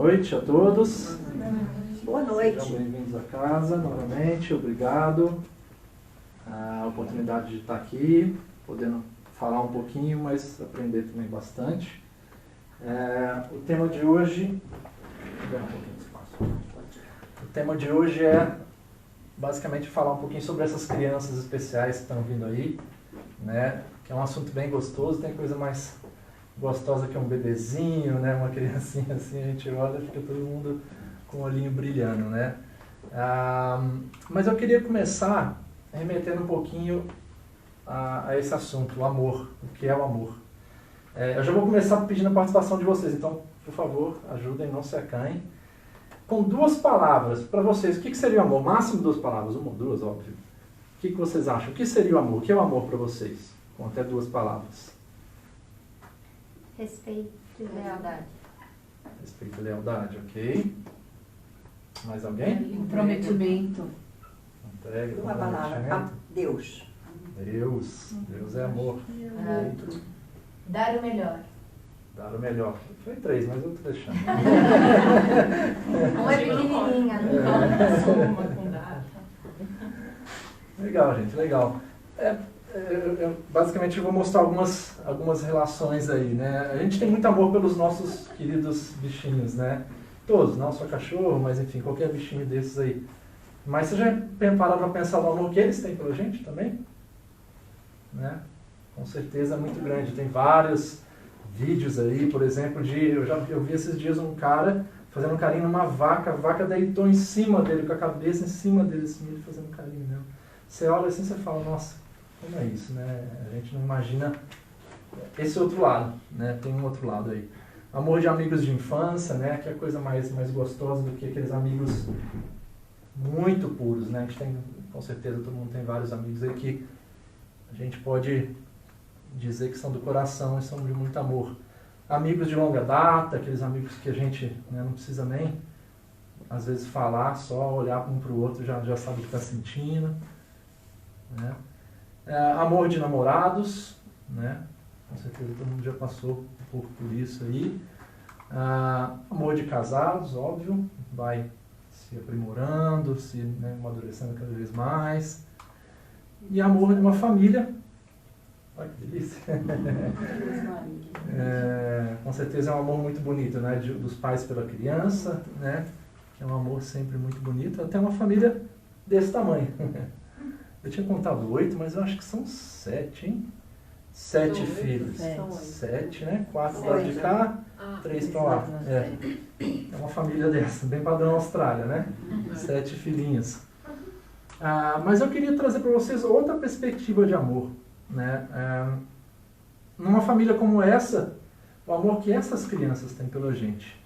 noite a todos. Boa noite. Sejam bem-vindos à casa novamente. Obrigado. A oportunidade de estar aqui, podendo falar um pouquinho, mas aprender também bastante. O tema de hoje... O tema de hoje é basicamente falar um pouquinho sobre essas crianças especiais que estão vindo aí, né? Que é um assunto bem gostoso, tem coisa mais gostosa que um bebezinho, né? Uma criancinha assim, a gente olha e fica todo mundo com o olhinho brilhando, né? Mas eu queria começar remetendo um pouquinho a esse assunto, o amor, o que é o amor. Eu já vou começar pedindo a participação de vocês, então, por favor, ajudem, não se acanhem. Com duas palavras, para vocês, o que seria o amor? Máximo duas palavras, uma ou duas, óbvio. O que vocês acham? O que seria o amor? O que é o amor para vocês? Com até duas palavras. Respeito e lealdade. Respeito e lealdade, ok. Mais alguém? Comprometimento. Entrega, Uma palavra. Deus. Deus. Deus é amor. Outro. Dar o melhor. Dar o melhor. Foi 3, mas eu tô deixando. Uma é pequenininha. Soma com data. Legal, gente, legal. Basicamente eu vou mostrar algumas relações aí, né? A gente tem muito amor pelos nossos queridos bichinhos, né? Todos, não só cachorro, mas enfim, qualquer bichinho desses aí. Mas você já pararam para pensar no amor que eles têm pela gente também? Né? Com certeza é muito grande. Tem vários vídeos aí, por exemplo, eu vi esses dias um cara fazendo carinho numa vaca, a vaca deitou em cima dele, com a cabeça em cima dele, assim, ele fazendo carinho nela. Você olha assim e você fala, nossa, como é isso, né? A gente não imagina esse outro lado, né? Tem um outro lado aí. Amor de amigos de infância, né? Que é a coisa mais gostosa do que aqueles amigos muito puros, né? A gente tem, com certeza, todo mundo tem vários amigos aí que a gente pode dizer que são do coração e são de muito amor. Amigos de longa data, aqueles amigos que a gente, né, não precisa nem, às vezes, falar, só olhar um para o outro já sabe o que está sentindo. Né? Amor de namorados, né? Com certeza todo mundo já passou um pouco por isso aí. Amor de casados, óbvio, vai se aprimorando, se, né, amadurecendo cada vez mais. E amor de uma família. Olha que delícia. Com certeza é um amor muito bonito, né? Dos pais pela criança, né? Que é um amor sempre muito bonito. Até uma família desse tamanho. Eu tinha contado 8, mas eu acho que são 7, hein? 7 filhos. 7, né? 4 lá de cá, 3 para lá. É uma família dessa, bem padrão Austrália, né? 7 filhinhos. Mas eu queria trazer para vocês outra perspectiva de amor, né? Numa família como essa, o amor que essas crianças têm pela gente.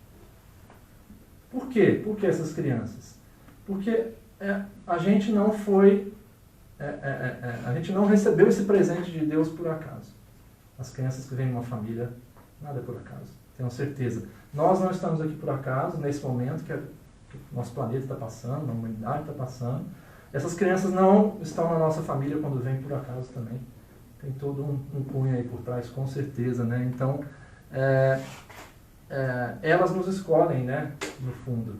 Por quê? Por que essas crianças? Porque a gente não foi... a gente não recebeu esse presente de Deus por acaso. As crianças que vêm numa família, nada é por acaso, tenho certeza. Nós não estamos aqui por acaso, nesse momento que o nosso planeta está passando, a humanidade está passando. Essas crianças não estão na nossa família quando vêm por acaso também. Tem todo um cunho aí por trás, com certeza, né? Então, elas nos escolhem, né? No fundo.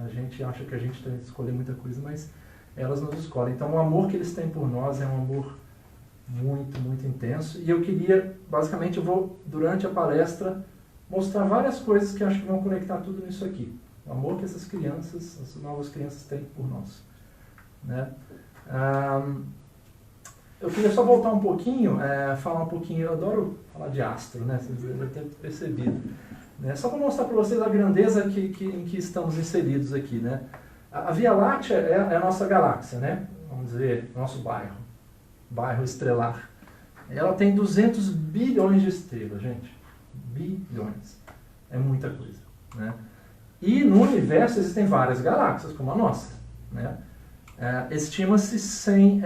A gente acha que a gente tem que escolher muita coisa, mas elas nos escolhem. Então, o amor que eles têm por nós é um amor muito, muito intenso. E eu queria, basicamente, durante a palestra, mostrar várias coisas que acho que vão conectar tudo nisso aqui. O amor que essas crianças, as novas crianças têm por nós. Né? Eu queria só voltar um pouquinho, falar um pouquinho, eu adoro falar de astro, né? Vocês devem ter percebido. Né? Só para mostrar para vocês a grandeza em que estamos inseridos aqui, né? A Via Láctea é a nossa galáxia, né? Vamos dizer, nosso bairro estrelar. Ela tem 200 bilhões de estrelas, gente. Bilhões. É muita coisa, né? E no universo existem várias galáxias, como a nossa, né? Estima-se 100,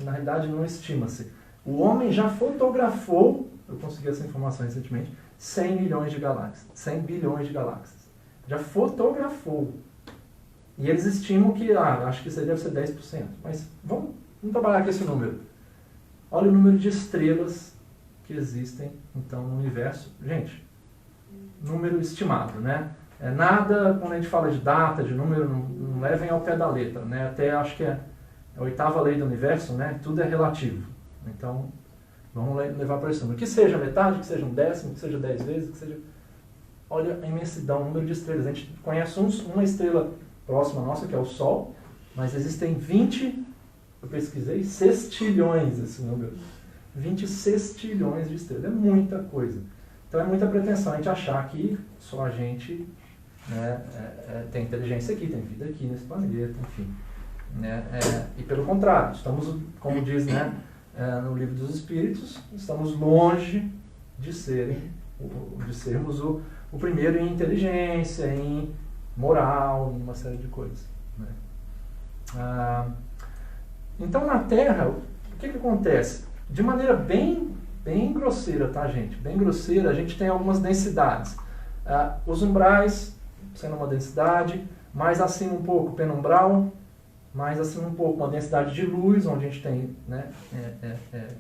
na realidade não estima-se. O homem já fotografou, eu consegui essa informação recentemente, 100 milhões de galáxias, 100 bilhões de galáxias. Já fotografou. E eles estimam que, acho que isso aí deve ser 10%. Mas vamos trabalhar com esse número. Olha o número de estrelas que existem, então, no universo. Gente, número estimado, né? Nada, quando a gente fala de data, de número, não levem ao pé da letra, né? Até acho que é a 8ª lei do universo, né? Tudo é relativo. Então, vamos levar para esse número. Que seja metade, que seja 1/10, que seja 10 vezes, que seja... Olha a imensidão, o número de estrelas. A gente conhece uma estrela próxima nossa, que é o Sol, mas existem 20, eu pesquisei, sextilhões esse número. 20 sextilhões de estrelas. É muita coisa. Então é muita pretensão a gente achar que só a gente, né, tem inteligência aqui, tem vida aqui nesse planeta, enfim. Né? E pelo contrário, estamos, como diz, né, no Livro dos Espíritos, estamos longe de sermos o primeiro em inteligência, em moral, em uma série de coisas. Né? Então na Terra, o que acontece? De maneira bem grosseira, tá, gente? Bem grosseira, a gente tem algumas densidades. Os umbrais, sendo uma densidade, mais acima um pouco penumbral, mais acima um pouco uma densidade de luz, onde a gente tem, né,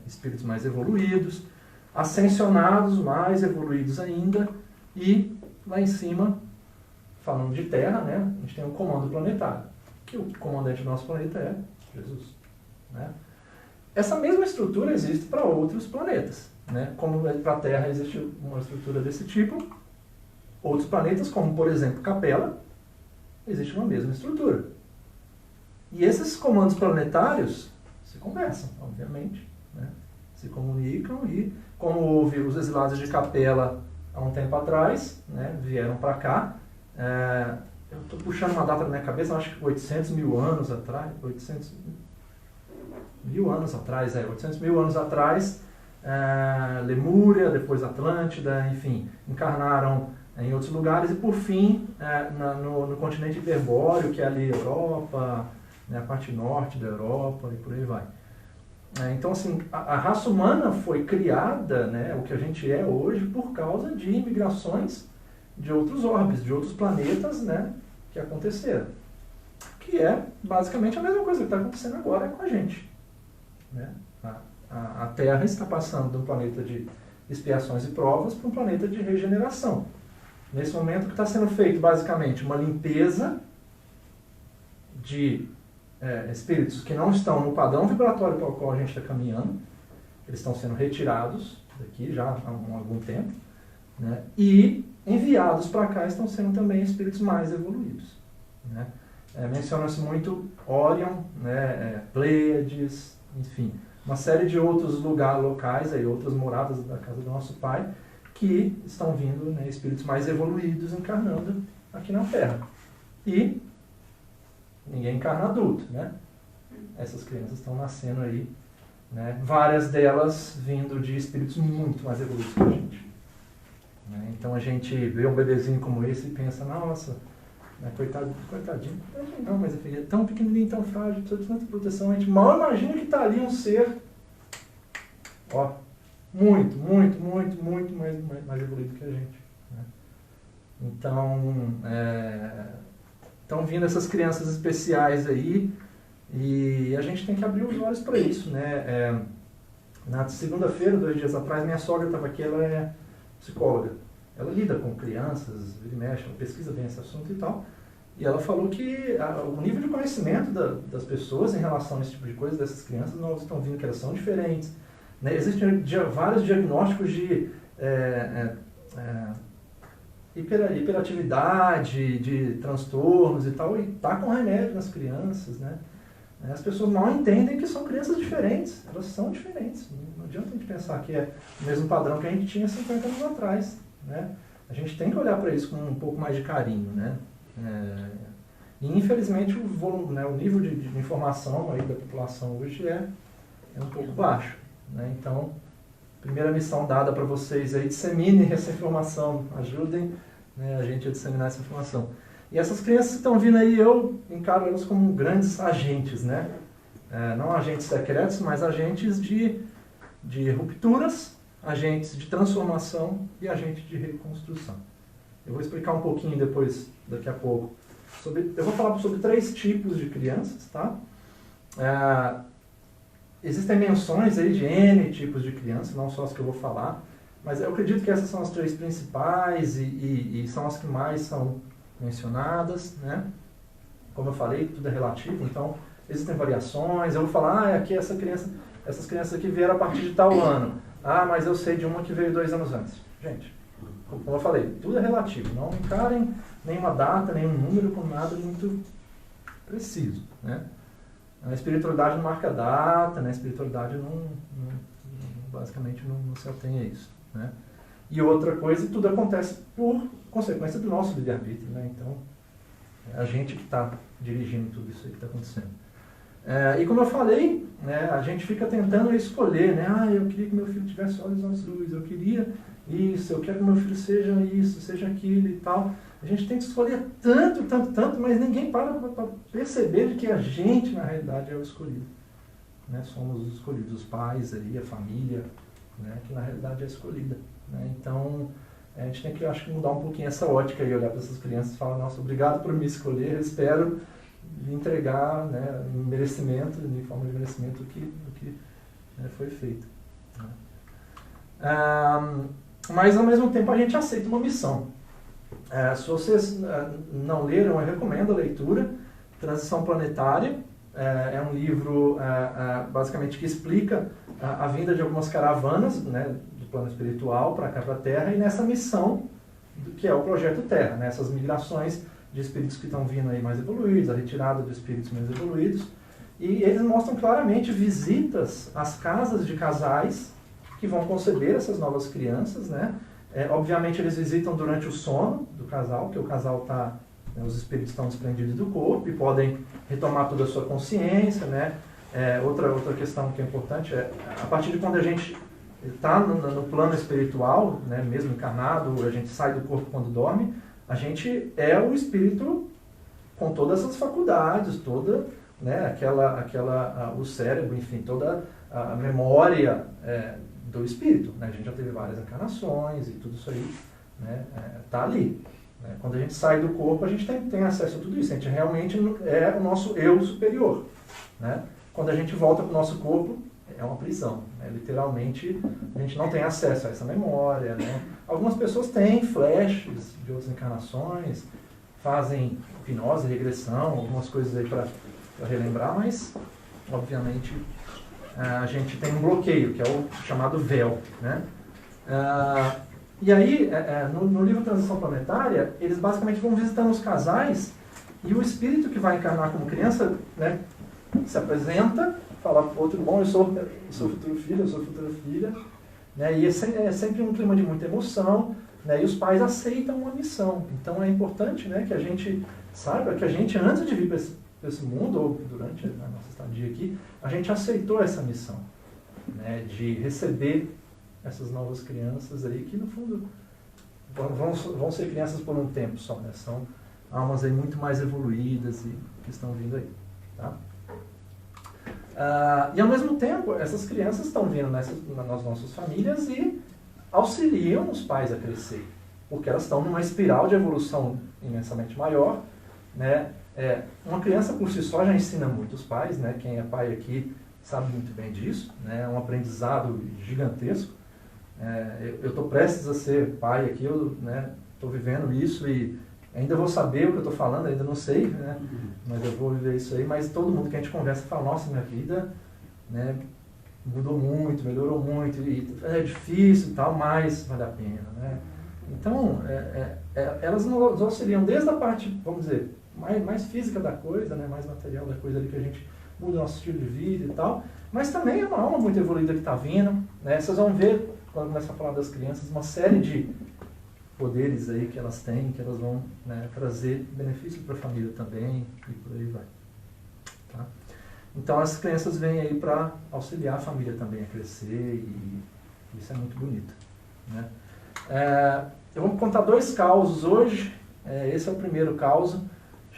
espíritos mais evoluídos, ascensionados, mais evoluídos ainda, e lá em cima, falando de Terra, né, a gente tem o comando planetário, que o comandante do nosso planeta é Jesus. Né? Essa mesma estrutura existe para outros planetas. Né? Como para a Terra existe uma estrutura desse tipo, outros planetas, como por exemplo Capela, existe uma mesma estrutura. E esses comandos planetários se conversam, obviamente, né? Se comunicam e, como houve os exilados de Capela há um tempo atrás, né, vieram para cá, eu estou puxando uma data na minha cabeça, acho que 800 mil anos atrás, 800 mil anos atrás, Lemúria, depois Atlântida, enfim, encarnaram em outros lugares e por fim no continente hiperbóreo, que é ali a Europa, né, a parte norte da Europa e por aí vai. Então assim, a raça humana foi criada, né, o que a gente é hoje, por causa de imigrações de outros orbes, de outros planetas, né, que aconteceram. Que é basicamente a mesma coisa que está acontecendo agora com a gente. Né? A Terra está passando de um planeta de expiações e provas para um planeta de regeneração. Nesse momento, o que está sendo feito, basicamente, uma limpeza de espíritos que não estão no padrão vibratório para o qual a gente está caminhando. Eles estão sendo retirados daqui já há algum tempo. Né? E enviados para cá estão sendo também espíritos mais evoluídos. Né? Menciona-se muito Órion, né, Pleiades, enfim, uma série de outros locais, aí, outras moradas da casa do nosso Pai, que estão vindo, né, espíritos mais evoluídos encarnando aqui na Terra. E ninguém encarna adulto, né? Essas crianças estão nascendo aí, né, várias delas vindo de espíritos muito mais evoluídos que a gente. Né? Então a gente vê um bebezinho como esse e pensa, nossa, né, coitadinho, não, mas é tão pequenininho, tão frágil, precisa de tanta proteção, a gente mal imagina que está ali um ser, ó, muito mais evoluído que a gente. Né? Então, estão vindo essas crianças especiais aí e a gente tem que abrir os olhos para isso. Né? Na segunda-feira, 2 dias atrás, minha sogra estava aqui, ela é psicóloga. Ela lida com crianças, vira e mexe, ela pesquisa bem esse assunto e tal. E ela falou que o nível de conhecimento das pessoas em relação a esse tipo de coisa, dessas crianças, nós estão vendo que elas são diferentes. Né? Existem vários diagnósticos de hiperatividade, de transtornos e tal, e tá com remédio nas crianças. Né? As pessoas mal entendem que são crianças diferentes. Elas são diferentes. Não adianta a gente pensar que é o mesmo padrão que a gente tinha 50 anos atrás. Né? A gente tem que olhar para isso com um pouco mais de carinho. Né? E infelizmente o nível de informação aí da população hoje é um pouco baixo. Né? Então, primeira missão dada para vocês aí, disseminem essa informação, ajudem, né, a gente a disseminar essa informação. E essas crianças que estão vindo aí, eu encaro elas como grandes agentes, né? Não agentes secretos, mas agentes de rupturas, agentes de transformação e agentes de reconstrução. Eu vou explicar um pouquinho depois, daqui a pouco. Eu vou falar sobre 3 tipos de crianças, tá? Existem menções aí de N tipos de crianças, não só as que eu vou falar, mas eu acredito que essas são as 3 principais e são as que mais são mencionadas, né? Como eu falei, tudo é relativo, então existem variações. Eu vou falar, aqui essas crianças aqui vieram a partir de tal ano. Ah, mas eu sei de uma que veio 2 anos antes. Gente, como eu falei, tudo é relativo. Não encarem nenhuma data, nenhum número com nada muito preciso, né? A espiritualidade não marca data, né? A espiritualidade basicamente não se atém a isso, né? E outra coisa, tudo acontece por consequência do nosso livre-arbítrio, né? Então, é a gente que está dirigindo tudo isso aí que está acontecendo. E como eu falei, né, a gente fica tentando escolher, né? Ah, eu queria que meu filho tivesse olhos azuis, eu queria isso, eu quero que meu filho seja isso, seja aquilo e tal. A gente tem que escolher tanto, mas ninguém para perceber de que a gente, na realidade, é o escolhido. Né? Somos os escolhidos, os pais, aí, a família, né? Que na realidade é escolhida. Né? Então, a gente tem que, acho que, mudar um pouquinho essa ótica e olhar para essas crianças e falar, nossa, obrigado por me escolher, eu espero lhe entregar, né, em merecimento, em forma de merecimento, o que né, foi feito. Né? Mas, ao mesmo tempo, a gente aceita uma missão. Se vocês não leram, eu recomendo a leitura. Transição Planetária é um livro, basicamente, que explica a vinda de algumas caravanas, né, do plano espiritual para cá, para a Terra, e nessa missão, que é o Projeto Terra, né, essas migrações de espíritos que estão vindo aí mais evoluídos, a retirada de espíritos menos evoluídos. E eles mostram claramente visitas às casas de casais que vão conceber essas novas crianças, né? Obviamente eles visitam durante o sono do casal, que o casal está, né, os espíritos estão desprendidos do corpo e podem retomar toda a sua consciência, né? Outra questão que é importante é, a partir de quando a gente está no plano espiritual, né, mesmo encarnado, a gente sai do corpo quando dorme, a gente é o espírito com todas as faculdades, toda, né, o cérebro, enfim, toda a memória do espírito. Né? A gente já teve várias encarnações e tudo isso aí, né, tá ali. Né? Quando a gente sai do corpo, a gente tem acesso a tudo isso. A gente realmente é o nosso eu superior. Né? Quando a gente volta para o nosso corpo, é uma prisão. Né? Literalmente, a gente não tem acesso a essa memória. Né? Algumas pessoas têm flashes de outras encarnações, fazem hipnose, regressão, algumas coisas aí para relembrar, mas, obviamente, a gente tem um bloqueio, que é o chamado véu. Né? E aí, no livro Transição Planetária, eles basicamente vão visitando os casais e o espírito que vai encarnar como criança, né, se apresenta, fala para o outro, bom, eu sou futuro filho, eu sou futura filha, né, e é sempre um clima de muita emoção, né, e os pais aceitam uma missão. Então é importante, né, que a gente saiba que a gente, antes de vir para esse mundo, ou durante a nossa estadia aqui, a gente aceitou essa missão, né, de receber essas novas crianças aí, que no fundo vão ser crianças por um tempo só, né, são almas aí muito mais evoluídas e que estão vindo aí. Tá? E ao mesmo tempo, essas crianças estão vindo nas nossas famílias e auxiliam os pais a crescer, porque elas estão numa espiral de evolução imensamente maior. Né? Uma criança por si só já ensina muito os pais, né? Quem é pai aqui sabe muito bem disso, né? É um aprendizado gigantesco. Eu estou prestes a ser pai aqui, eu estou vivendo isso e ainda vou saber o que eu estou falando, ainda não sei, né? Mas eu vou viver isso aí. Mas todo mundo que a gente conversa fala, nossa, minha vida, né, mudou muito, melhorou muito, e é difícil e tal, mas vale a pena. Né? Então, elas nos auxiliam desde a parte, vamos dizer, mais física da coisa, né, mais material da coisa ali, que a gente muda o nosso estilo de vida e tal, mas também é uma alma muito evoluída que está vindo. Né? Vocês vão ver, quando começa a falar das crianças, uma série de poderes aí que elas têm, que elas vão, né, trazer benefício para a família também, e por aí vai. Tá? Então as crianças vêm aí para auxiliar a família também a crescer, e isso é muito bonito. Né? Eu vou contar 2 causos hoje. Esse é o primeiro caso,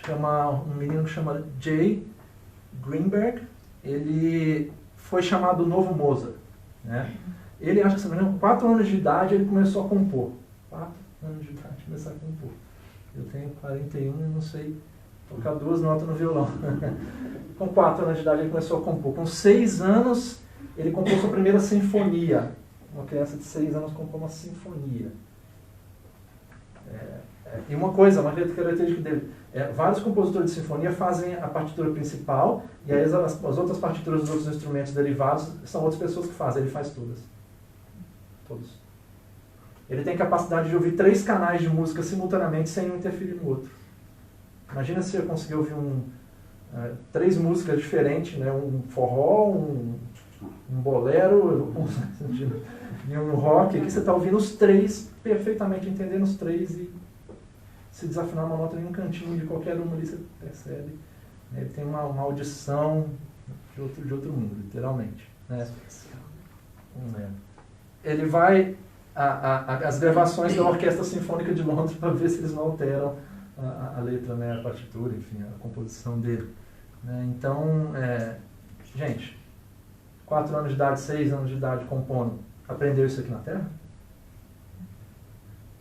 um menino que chama Jay Greenberg. Ele foi chamado Novo Mozart. Né? Ele, acho que, se não me engano, 4 anos de idade, ele começou a compor. 4 anos de idade, começar a compor. Eu tenho 41 e não sei tocar 2 notas no violão. Com 4 anos de idade ele começou a compor. Com 6 anos ele compôs sua primeira sinfonia. Uma criança de 6 anos compôs uma sinfonia. E uma característica dele, vários compositores de sinfonia fazem a partitura principal, e aí as outras partituras dos outros instrumentos derivados são outras pessoas que fazem, ele faz todas. Todos. Ele tem capacidade de ouvir 3 canais de música simultaneamente sem um interferir no outro. Imagina se eu conseguir ouvir 3 músicas diferentes, né? Um forró, um bolero e um rock, aqui você está ouvindo os 3 perfeitamente, entendendo os 3 e se desafinar uma nota em um cantinho de qualquer uma ali, você percebe. Ele tem uma audição de outro mundo, literalmente. Né? Ele vai as gravações da Orquestra Sinfônica de Londres para ver se eles não alteram a letra, né? A partitura, enfim, a composição dele. Né? Então, gente, 4 anos de idade, 6 anos de idade compondo, aprendeu isso aqui na Terra?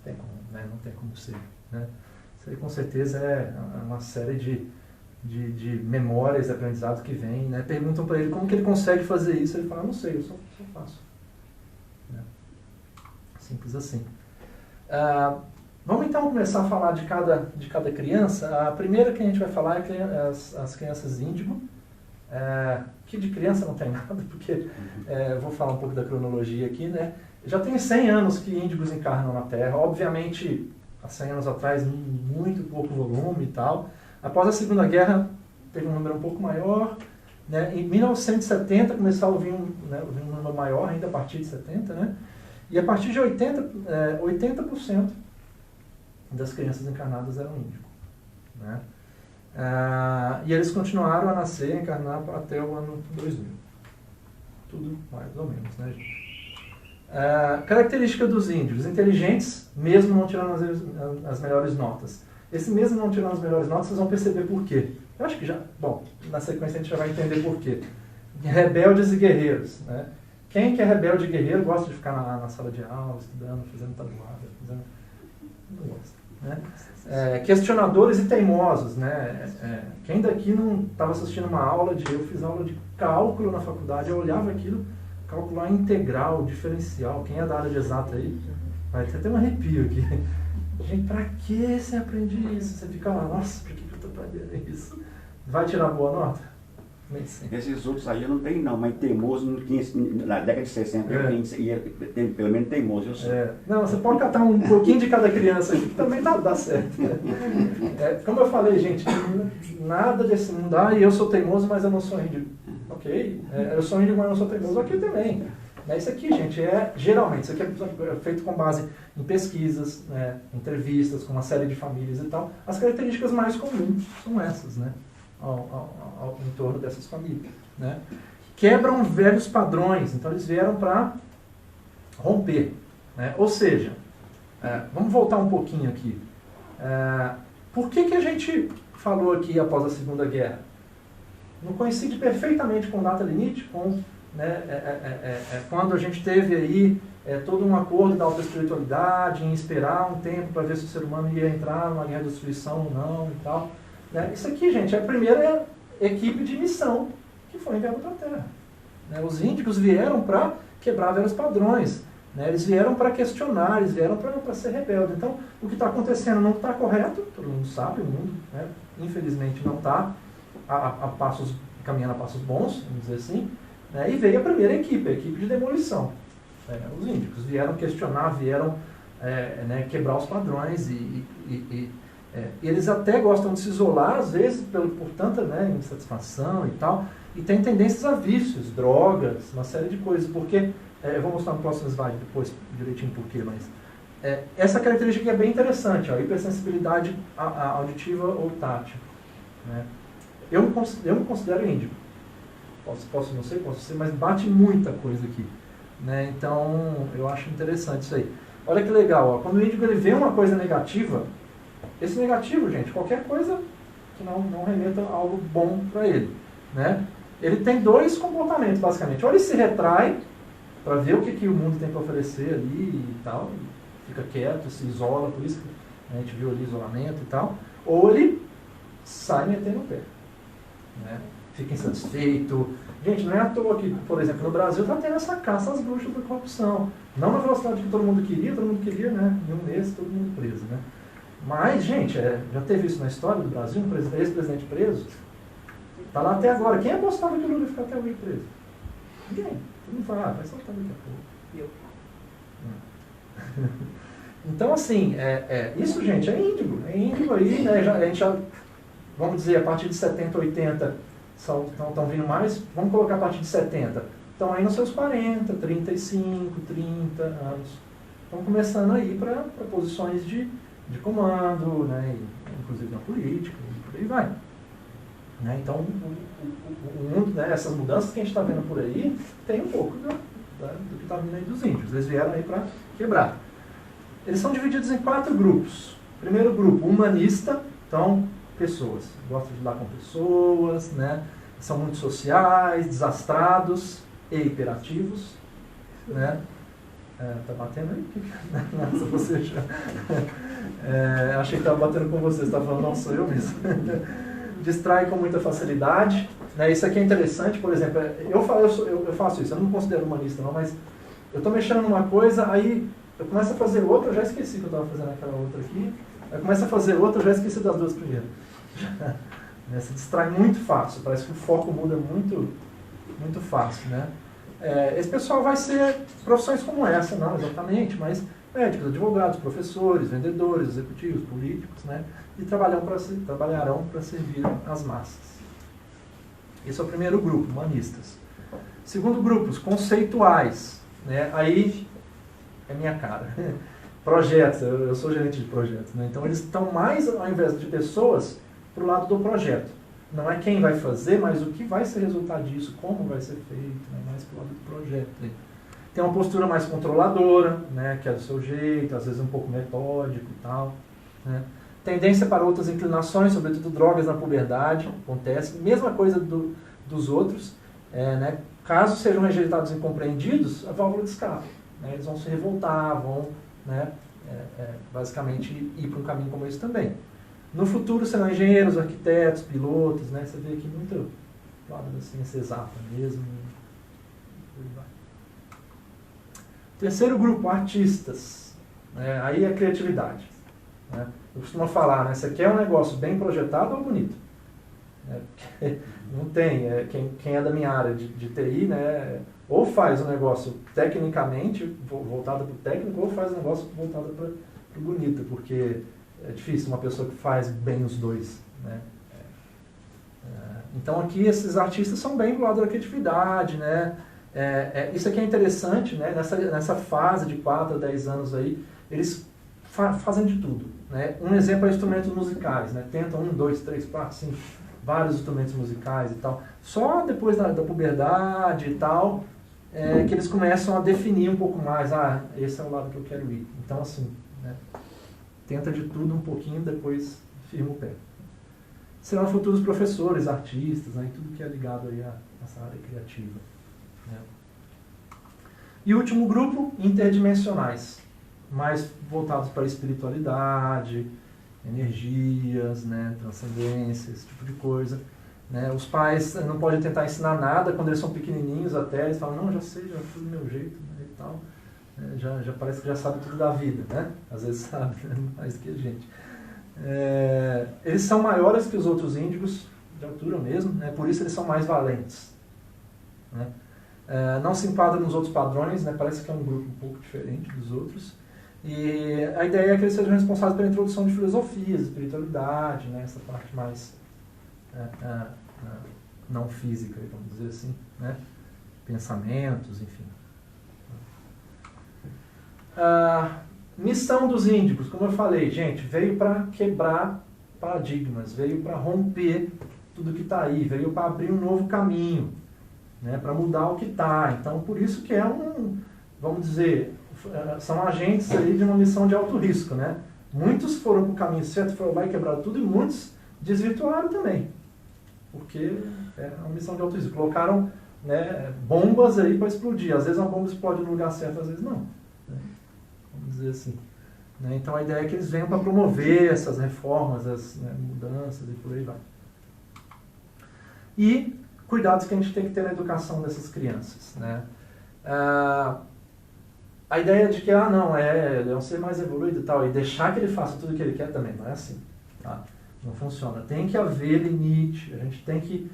Tem como, né? Não tem como ser. Né? Isso aí com certeza é uma série de memórias e aprendizados que vem. Né? Perguntam para ele como que ele consegue fazer isso, ele fala, não sei, eu só faço. Né? Simples assim. Vamos então começar a falar de cada criança. A primeira que a gente vai falar é as crianças índigo. Que de criança não tem nada, porque eu vou falar um pouco da cronologia aqui. Né? Já tem 100 anos que índigos encarnam na Terra. Obviamente, há 100 anos atrás, muito pouco volume e tal. Após a Segunda Guerra, teve um número um pouco maior. Né? Em 1970, começou a ouvir um número maior, ainda a partir de 70. Né? E a partir de 80% das crianças encarnadas eram índigos. Né? E eles continuaram a nascer e encarnar até o ano 2000. Tudo mais ou menos, né, gente? Característica dos índigos: inteligentes, mesmo não tirando as melhores notas. Esse mesmo não tirando as melhores notas, vocês vão perceber por quê. Eu acho que na sequência a gente já vai entender por quê. Rebeldes e guerreiros. Né? Quem que é rebelde e guerreiro gosta de ficar na sala de aula, estudando, fazendo tabuada, não gosta. Né? Questionadores e teimosos. Né? Quem daqui não estava assistindo uma aula eu fiz aula de cálculo na faculdade, eu olhava aquilo, calcular integral, diferencial. Quem é da área de exata aí, vai ter até um arrepio aqui. Gente, pra que você aprende isso? Você fica lá, nossa, por que eu estou aprendendo isso? Vai tirar boa nota? Esses outros aí eu não tenho não, mas teimoso na década de 60 tem pelo menos teimoso, eu sei. Não, você pode catar um pouquinho de cada criança aí, que também dá certo. Né? Como eu falei, gente, nada desse mundo, eu sou teimoso, mas eu não sou índigo. Ok, eu sou índigo, mas eu não sou teimoso, ok também. Isso aqui, gente, geralmente, isso aqui é feito com base em pesquisas, né, entrevistas com uma série de famílias e tal. As características mais comuns são essas, né? Em torno dessas famílias. Né? Quebram velhos padrões, então eles vieram para romper. Né? Ou seja, vamos voltar um pouquinho aqui. Por que a gente falou aqui após a Segunda Guerra? Não coincide perfeitamente com data limite, quando a gente teve aí todo um acordo da autoespiritualidade, em esperar um tempo para ver se o ser humano ia entrar numa guerra de destruição ou não e tal. Né? Isso aqui, gente, é a primeira equipe de missão que foi enviada para a Terra. Né? Os índigos vieram para quebrar velhos padrões. Né? Eles vieram para questionar, eles vieram para ser rebeldes. Então, o que está acontecendo não está correto, todo mundo sabe, o mundo, né? Infelizmente, não está caminhando a passos bons, vamos dizer assim. Né? E veio a primeira equipe, a equipe de demolição. Os índigos vieram questionar, vieram quebrar os padrões e eles até gostam de se isolar, às vezes, por tanta insatisfação e tal, e tem tendências a vícios, drogas, uma série de coisas, porque, eu vou mostrar no próximo slide depois direitinho por quê, mas essa característica aqui é bem interessante, a hipersensibilidade auditiva ou tátil. Né? Eu me considero índigo, posso não ser, posso ser, mas bate muita coisa aqui. Né? Então, eu acho interessante isso aí. Olha que legal, quando o índigo ele vê uma coisa negativa, esse negativo, gente, qualquer coisa que não remeta a algo bom para ele. Né? Ele tem 2 comportamentos, basicamente. Ou ele se retrai para ver o que o mundo tem para oferecer ali e tal, fica quieto, se isola, por isso que a gente viu ali isolamento e tal. Ou ele sai metendo o pé. Né? Fica insatisfeito. Gente, não é à toa que, por exemplo, no Brasil está tendo essa caça às bruxas da corrupção. Não na velocidade que todo mundo queria, né? Em um mês todo mundo preso. Né? Mas, gente, já teve isso na história do Brasil, um ex-presidente preso? Está lá até agora. Quem apostava que o Lula ia ficar até hoje preso? Ninguém. Todo mundo fala, vai soltar daqui a pouco. Então, assim, isso, gente, é índigo. É índigo aí, né? A gente já, vamos dizer, a partir de 70, 80, estão vindo mais. Vamos colocar a partir de 70. Estão aí nos seus 40, 35, 30 anos. Estão começando aí para posições de comando, né? Inclusive na política, e por aí vai. Né? Então, o mundo, né? Essas mudanças que a gente está vendo por aí, tem um pouco do que está vindo aí dos índios. Eles vieram aí para quebrar. Eles são divididos em 4 grupos. Primeiro grupo, humanista, então, pessoas. Gostam de lidar com pessoas, né? São muito sociais, desastrados e hiperativos. Né? Tá batendo aí? Nossa, você já... achei que estava batendo com você, você estava falando, não, sou eu mesmo. Distrai com muita facilidade. Né? Isso aqui é interessante, por exemplo, eu faço isso, eu não me considero humanista não, mas eu estou mexendo numa coisa, aí eu começo a fazer outra, eu já esqueci que eu estava fazendo aquela outra aqui, aí eu começo a fazer outra, eu já esqueci das 2 primeiras. Se distrai muito fácil, parece que o foco muda muito, muito fácil. Né? Esse pessoal vai ser profissões como essa, não exatamente, mas médicos, advogados, professores, vendedores, executivos, políticos, né? E trabalharão para servir as massas. Esse é o primeiro grupo, humanistas. Segundo grupo, os conceituais. Né? Aí é minha cara. Projetos, eu sou gerente de projetos. Né? Então eles estão mais, ao invés de pessoas, para o lado do projeto. Não é quem vai fazer, mas o que vai ser resultado disso, como vai ser feito, né? Mais para o lado do projeto. Né? Tem uma postura mais controladora, né? Que é do seu jeito, às vezes um pouco metódico e tal. Né? Tendência para outras inclinações, sobretudo drogas na puberdade, acontece. Mesma coisa dos outros. Né? Caso sejam rejeitados e incompreendidos, a válvula de escape. Né? Eles vão se revoltar, vão, né? Basicamente ir para um caminho como esse também. No futuro serão engenheiros, arquitetos, pilotos, né? Você vê aqui muito lado da ciência exata mesmo. Terceiro grupo, artistas. Aí é a criatividade. Né? Eu costumo falar, né? Você quer um negócio bem projetado ou bonito? Não tem. Quem é da minha área de TI, né? Ou faz um negócio tecnicamente voltado para o técnico, ou faz um negócio voltado para o bonito, porque é difícil uma pessoa que faz bem os dois. Né? Então aqui esses artistas são bem do lado da criatividade. Né? Isso aqui é interessante, né? Nessa fase de 4 a 10 anos aí, eles fazem de tudo. Né? Um exemplo é instrumentos musicais. Né? Tentam 1, 2, 3, 4, 5, vários instrumentos musicais e tal. Só depois da puberdade e tal, que eles começam a definir um pouco mais, esse é o lado que eu quero ir. Então assim, né? Tenta de tudo um pouquinho, depois firma o pé. Serão futuros professores, artistas, né? Tudo que é ligado aí a essa área criativa. Né? E o último grupo, interdimensionais, mais voltados para a espiritualidade, energias, né? Transcendência, esse tipo de coisa. Né? Os pais não podem tentar ensinar nada quando eles são pequenininhos até, eles falam, não, já sei, já fiz do meu jeito, né? E tal. Já parece que já sabe tudo da vida, né? Às vezes sabe, né? Mais que a gente. Eles são maiores que os outros índigos, de altura mesmo, né? Por isso eles são mais valentes. Né? Não se enquadram nos outros padrões, né? Parece que é um grupo um pouco diferente dos outros. E a ideia é que eles sejam responsáveis pela introdução de filosofias, espiritualidade, né? Essa parte mais não física, vamos dizer assim, né? Pensamentos, enfim. Missão dos índicos, como eu falei, gente, veio para quebrar paradigmas, veio para romper tudo que está aí, veio para abrir um novo caminho, né, para mudar o que está. Então, por isso que vamos dizer, são agentes aí de uma missão de alto risco. Né? Muitos foram para o caminho certo, foram lá e quebraram tudo, e muitos desvirtuaram também, porque é uma missão de alto risco. Colocaram, né, bombas aí para explodir. Às vezes uma bomba explode no lugar certo, às vezes não. Vamos dizer assim. Né? Então a ideia é que eles venham para promover essas reformas, as mudanças e por aí vai. E cuidados que a gente tem que ter na educação dessas crianças. Né? a ideia de que, não, ele é um ser mais evoluído e tal, e deixar que ele faça tudo o que ele quer também, não é assim. Tá? Não funciona. Tem que haver limite, a gente tem que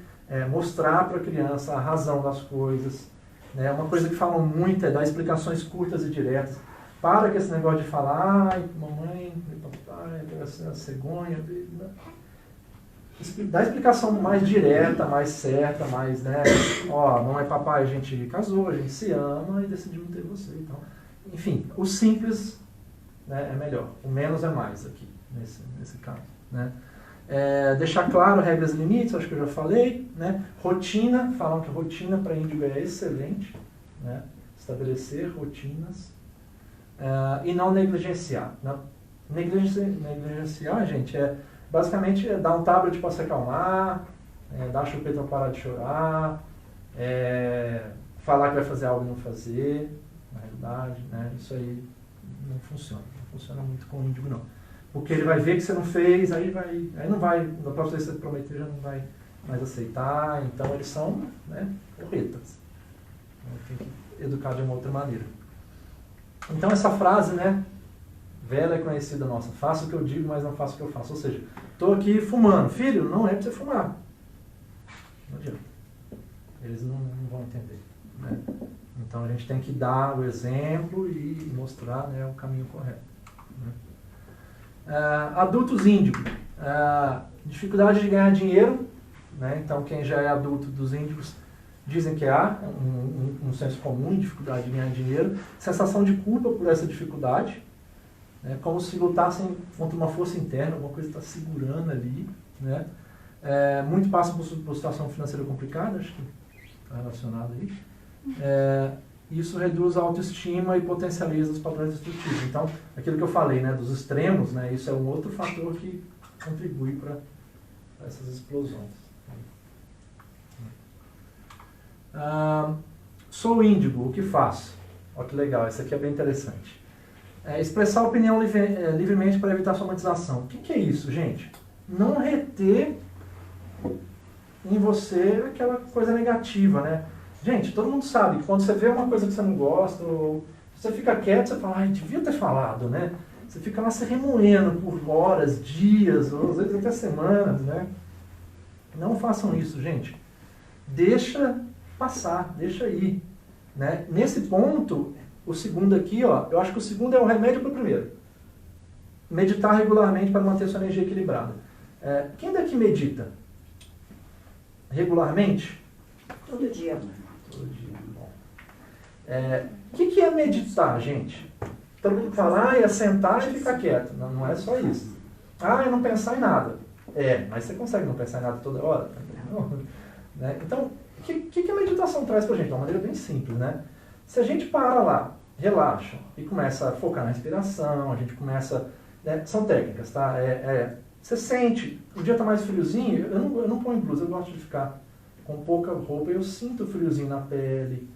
mostrar para a criança a razão das coisas. Né? Uma coisa que falam muito é dar explicações curtas e diretas. Para com esse negócio de falar, ai, mamãe, papai, a cegonha. Dá explicação mais direta, mais certa, mais, né? Ó, mamãe e papai, a gente casou, a gente se ama e decidimos ter você. Então, enfim, o simples, né, é melhor. O menos é mais aqui, nesse caso. Né? Deixar claro regras e limites, acho que eu já falei. Né? Rotina, falam que rotina para índigo é excelente. Né? Estabelecer rotinas. E não negligenciar. Não. Negligenciar, gente, basicamente dar um tablet para se acalmar, dar a chupeta para parar de chorar, falar que vai fazer algo e não fazer, na realidade, né? Isso aí não funciona muito com o índigo, não. Porque ele vai ver que você não fez, aí não vai, da próxima vez que você prometer já não vai mais aceitar, então eles são, né, porretas. Tem que educar de uma outra maneira. Então essa frase, né, velha é conhecida nossa, faça o que eu digo, mas não faça o que eu faço. Ou seja, estou aqui fumando. Filho, não é para você fumar. Não adianta. Eles não vão entender. Né? Então a gente tem que dar o exemplo e mostrar, né, o caminho correto. Né? Adultos índicos. Dificuldade de ganhar dinheiro. Né? Então quem já é adulto dos índicos dizem que há um senso comum, dificuldade de ganhar dinheiro. Sensação de culpa por essa dificuldade. Como se lutassem contra uma força interna, alguma coisa está segurando ali. Né? Muito passa por situação financeira complicada, acho que está relacionado aí. Isso reduz a autoestima e potencializa os padrões destrutivos. Então, aquilo que eu falei, né, dos extremos, né, isso é um outro fator que contribui para essas explosões. Sou índigo, o que faço? Olha que legal, isso aqui é bem interessante. Expressar opinião livremente para evitar somatização. O que é isso, gente? Não reter em você aquela coisa negativa, né? Gente, todo mundo sabe que quando você vê uma coisa que você não gosta, ou você fica quieto, você fala, devia ter falado, né? Você fica lá se remoendo por horas, dias, ou às vezes até semanas, né? Não façam isso, gente. Deixa passar, deixa ir. Né? Nesse ponto, o segundo aqui, ó, eu acho que o segundo é um remédio para o primeiro. Meditar regularmente para manter sua energia equilibrada. Quem daqui medita? Regularmente? Todo dia. Todo dia, bom. O que é meditar, gente? Todo mundo fala, é sentar e ficar quieto. Não é só isso. É não pensar em nada. Mas você consegue não pensar em nada toda hora? Não. Né? Então, o que a meditação traz pra gente? De uma maneira bem simples, né? Se a gente para lá, relaxa e começa a focar na respiração, a gente começa... Né? São técnicas, tá? Você sente, o dia está mais friozinho, eu não ponho blusa, eu gosto de ficar com pouca roupa, eu sinto o friozinho na pele.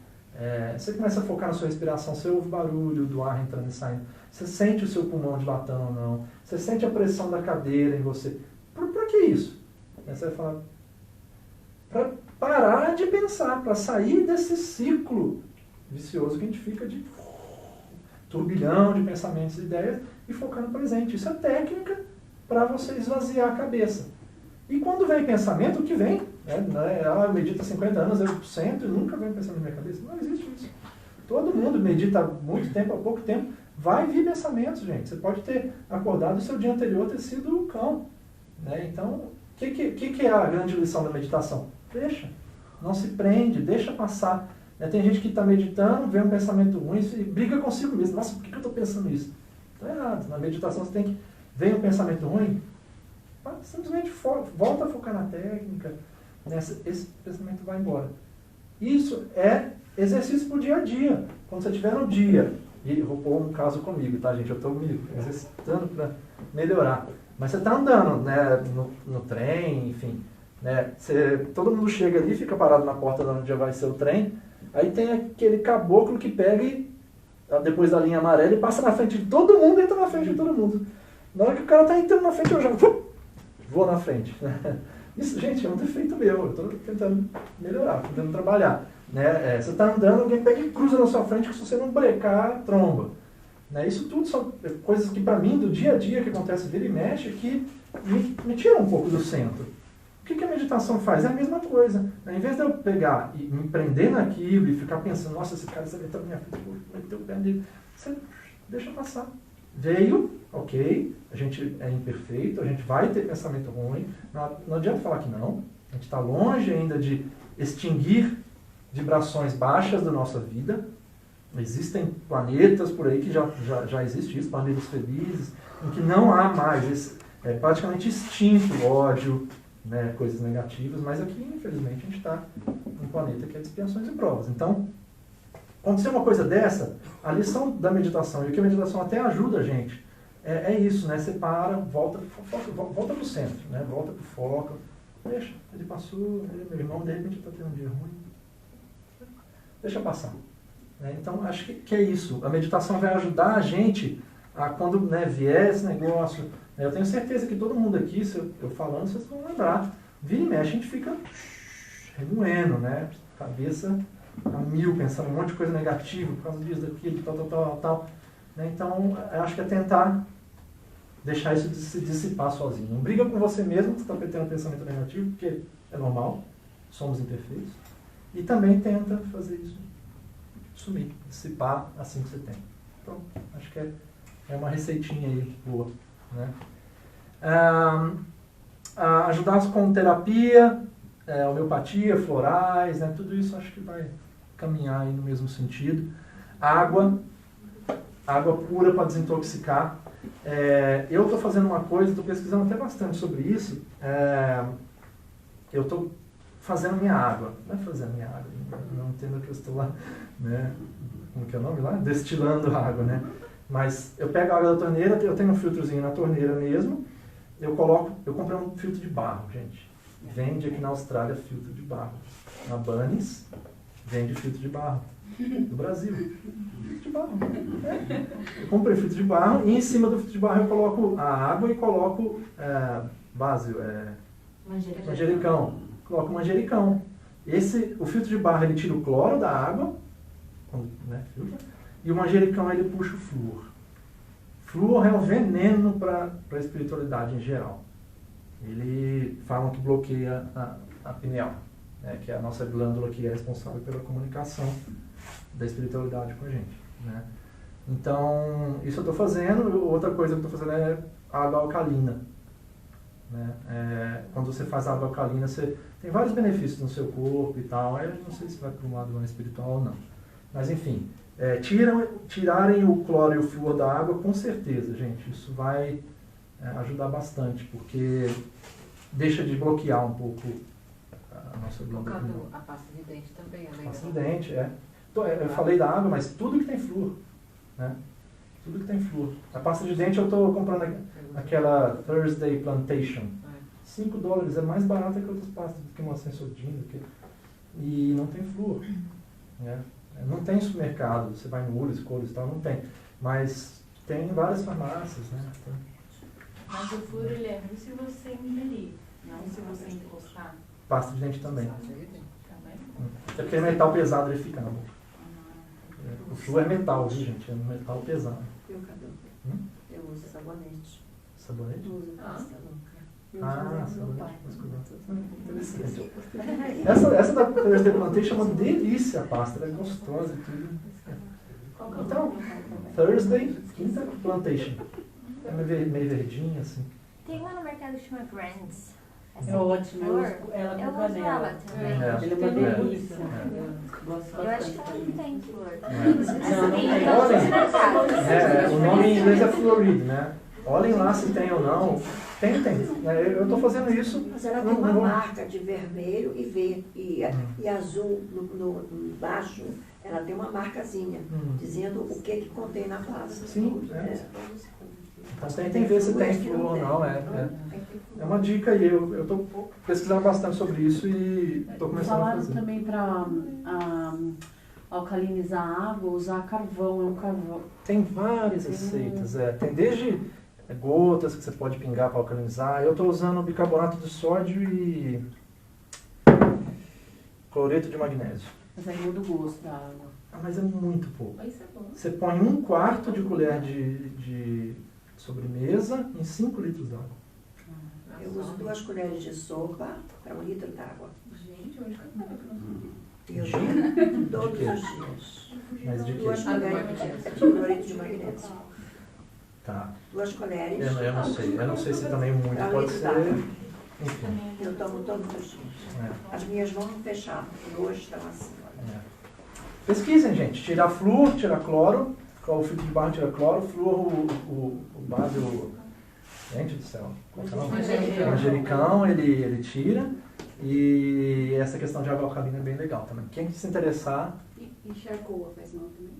Você começa a focar na sua respiração, você ouve o barulho do ar entrando e saindo, você sente o seu pulmão dilatando ou não, você sente a pressão da cadeira em você. Pra que isso? Você vai falar, para parar de pensar, para sair desse ciclo vicioso que a gente fica de turbilhão de pensamentos e ideias e focar no presente. Isso é técnica para você esvaziar a cabeça. E quando vem pensamento, o que vem? Medita 50 anos, eu sento e nunca vem pensamento na minha cabeça. Não existe isso. Todo mundo medita há muito tempo, há pouco tempo. Vai vir pensamentos, gente. Você pode ter acordado e seu dia anterior ter sido o cão. Né? Então, o que é a grande lição da meditação? Deixa. Não se prende, deixa passar. Tem gente que está meditando, vê um pensamento ruim e briga consigo mesmo. Nossa, por que eu estou pensando isso? Está errado. Na meditação você tem que ver um pensamento ruim, simplesmente volta a focar na técnica, né? Esse pensamento vai embora. Isso é exercício para o dia a dia. Quando você estiver no dia, e vou pôr um caso comigo, tá, gente? Eu estou me exercitando para melhorar. Mas você está andando, né, no trem, enfim, né? Todo mundo chega ali, fica parado na porta de onde já vai ser o trem, aí tem aquele caboclo que pega e, depois da linha amarela, e passa na frente de todo mundo e entra na frente de todo mundo. Na hora que o cara está entrando na frente, eu já vou na frente. Né? Isso, gente, é um defeito meu, eu estou tentando melhorar, tentando trabalhar. Né? Você está andando, alguém pega e cruza na sua frente, que se você não brecar, tromba. Né? Isso tudo são coisas que, para mim, do dia a dia que acontece, vira e mexe, que me tiram um pouco do centro. O que a meditação faz? É a mesma coisa. Né? Em vez de eu pegar e me prender naquilo e ficar pensando, nossa, esse cara, você vai entrar na minha frente, vou meter o pé nele, você deixa passar. Veio, ok, a gente é imperfeito, a gente vai ter pensamento ruim, não adianta falar que não, a gente está longe ainda de extinguir vibrações baixas da nossa vida. Existem planetas por aí que já existe isso, planetas felizes, em que não há mais, praticamente extinto o ódio, né, coisas negativas, mas aqui, infelizmente, a gente está num planeta que é de expiações e provas. Então, acontecer uma coisa dessa, a lição da meditação, e o que a meditação até ajuda a gente, é isso, né? Você para, volta para o centro, né? Volta para o foco, deixa, ele passou, meu irmão, de repente está tendo um dia ruim, deixa passar. Né? Então, acho que é isso. A meditação vai ajudar a gente a, quando, né, vier esse negócio, né? Eu tenho certeza que todo mundo aqui, se eu falando, vocês vão lembrar, vira e mexe, a gente fica remoendo, né? Cabeça a mil, pensando um monte de coisa negativa, por causa disso, daquilo, tal. Né? Então, eu acho que é tentar deixar isso de se dissipar sozinho. Não briga com você mesmo, que você está tendo um pensamento negativo, porque é normal, somos imperfeitos. E também tenta fazer isso sumir, dissipar assim que você tem. Então, acho que é uma receitinha aí boa. Né? Ajudar com terapia, homeopatia, florais, né? Tudo isso acho que vai caminhar aí no mesmo sentido. Água pura para desintoxicar. Eu estou fazendo uma coisa, estou pesquisando até bastante sobre isso. Eu estou fazendo minha água. Não é fazendo minha água, não entendo que eu estou lá, né? Como que é o nome lá? Destilando água, né? Mas eu pego a água da torneira, eu tenho um filtrozinho na torneira mesmo, eu comprei um filtro de barro, gente. Vende aqui na Austrália filtro de barro. Na Bunnies, vende filtro de barro. Do Brasil. Filtro de barro. Eu comprei filtro de barro e em cima do filtro de barro eu coloco a água e coloco manjericão. Coloco manjericão. O filtro de barro ele tira o cloro da água, né, filtra, e o manjericão ele puxa o flúor. Flúor é um veneno para a espiritualidade em geral. Ele falam que bloqueia a pineal, né, que é a nossa glândula que é responsável pela comunicação da espiritualidade com a gente. Né? Então, isso eu estou fazendo. Outra coisa que eu estou fazendo é água alcalina. Né? Quando você faz água alcalina, você tem vários benefícios no seu corpo e tal. Eu não sei se vai para um lado mais espiritual ou não. Mas, enfim, tirarem o cloro e o flúor da água, com certeza, gente. Isso vai ajudar bastante, porque deixa de bloquear um pouco a nossa glândula. A pasta de dente também, além Pasta de dente, eu falei da água, mas tudo que tem flúor. Né? Tudo que tem flúor. A pasta de dente eu estou comprando aquela Thursday Plantation. $5 é mais barata que outras pastas, do que uma Sensodyne. E não tem flúor. Né? Não tem supermercado, você vai no Ulis, Cores e tal, não tem. Mas tem em várias farmácias. Né? Mas o flúor ele é ruim se você ingerir, não se você encostar. Pasta de dente também. Também? É porque é metal pesado, ele fica na boca. O flúor é metal, viu, gente? É um metal pesado. Eu uso sabonete. Sabonete? Não uso pasta, não. Sabonete. Interessante. Essa da Thursday Plantation é uma delícia a pasta, ela é gostosa e tudo. Então, Thursday Plantation. É meio verdinha, assim. Tem uma no mercado que chama Brands. É ótimo, eu uso ela Eu com uso ela canela. também. Ela é uma delícia. Eu gosto Eu acho que bastante. ela não tem flor. Não, não tem. O nome em inglês é Florid, né? Olhem lá se tem ou não. Tem. Eu estou fazendo isso. Mas ela tem uma marca de vermelho e verde e azul no baixo. Ela tem uma marcazinha dizendo o que contém na pasta. Sim, Então tem que ver se tem flúor ou não. É uma dica aí. Eu estou pesquisando bastante sobre isso e estou começando a Falaram fazer. também para alcalinizar a água, usar carvão, é um carvão. Tem várias receitas. Tem desde gotas que você pode pingar para alcalinizar. Eu estou usando bicarbonato de sódio e cloreto de magnésio. Mas aí muda o gosto da água. Ah, mas é muito pouco. Isso é bom. Você põe 1/4 de colher de sobremesa em 5 litros d'água. Eu uso 2 colheres de sopa para 1 litro d'água. Gente, onde que eu tava? E eu todos quê? os dias. Mas de quê? 2 colheres de cloreto de magnésio. Tá. 2 colheres. Eu não sei. Eu não sei se também muito Pra pode litro ser. d'água. Enfim. Eu tomo todos os dias. É. As minhas mãos não fecharam, e hoje estão assim. Olha. É. Pesquisem, gente. Tirar flúor, tirar cloro. O filtro de barro tira cloro. Flúor, o base, gente do céu. Qual que é o nome? Manjericão, ele tira. E essa questão de água alcalina é bem legal também. Quem se interessar... E charcoal faz mal também?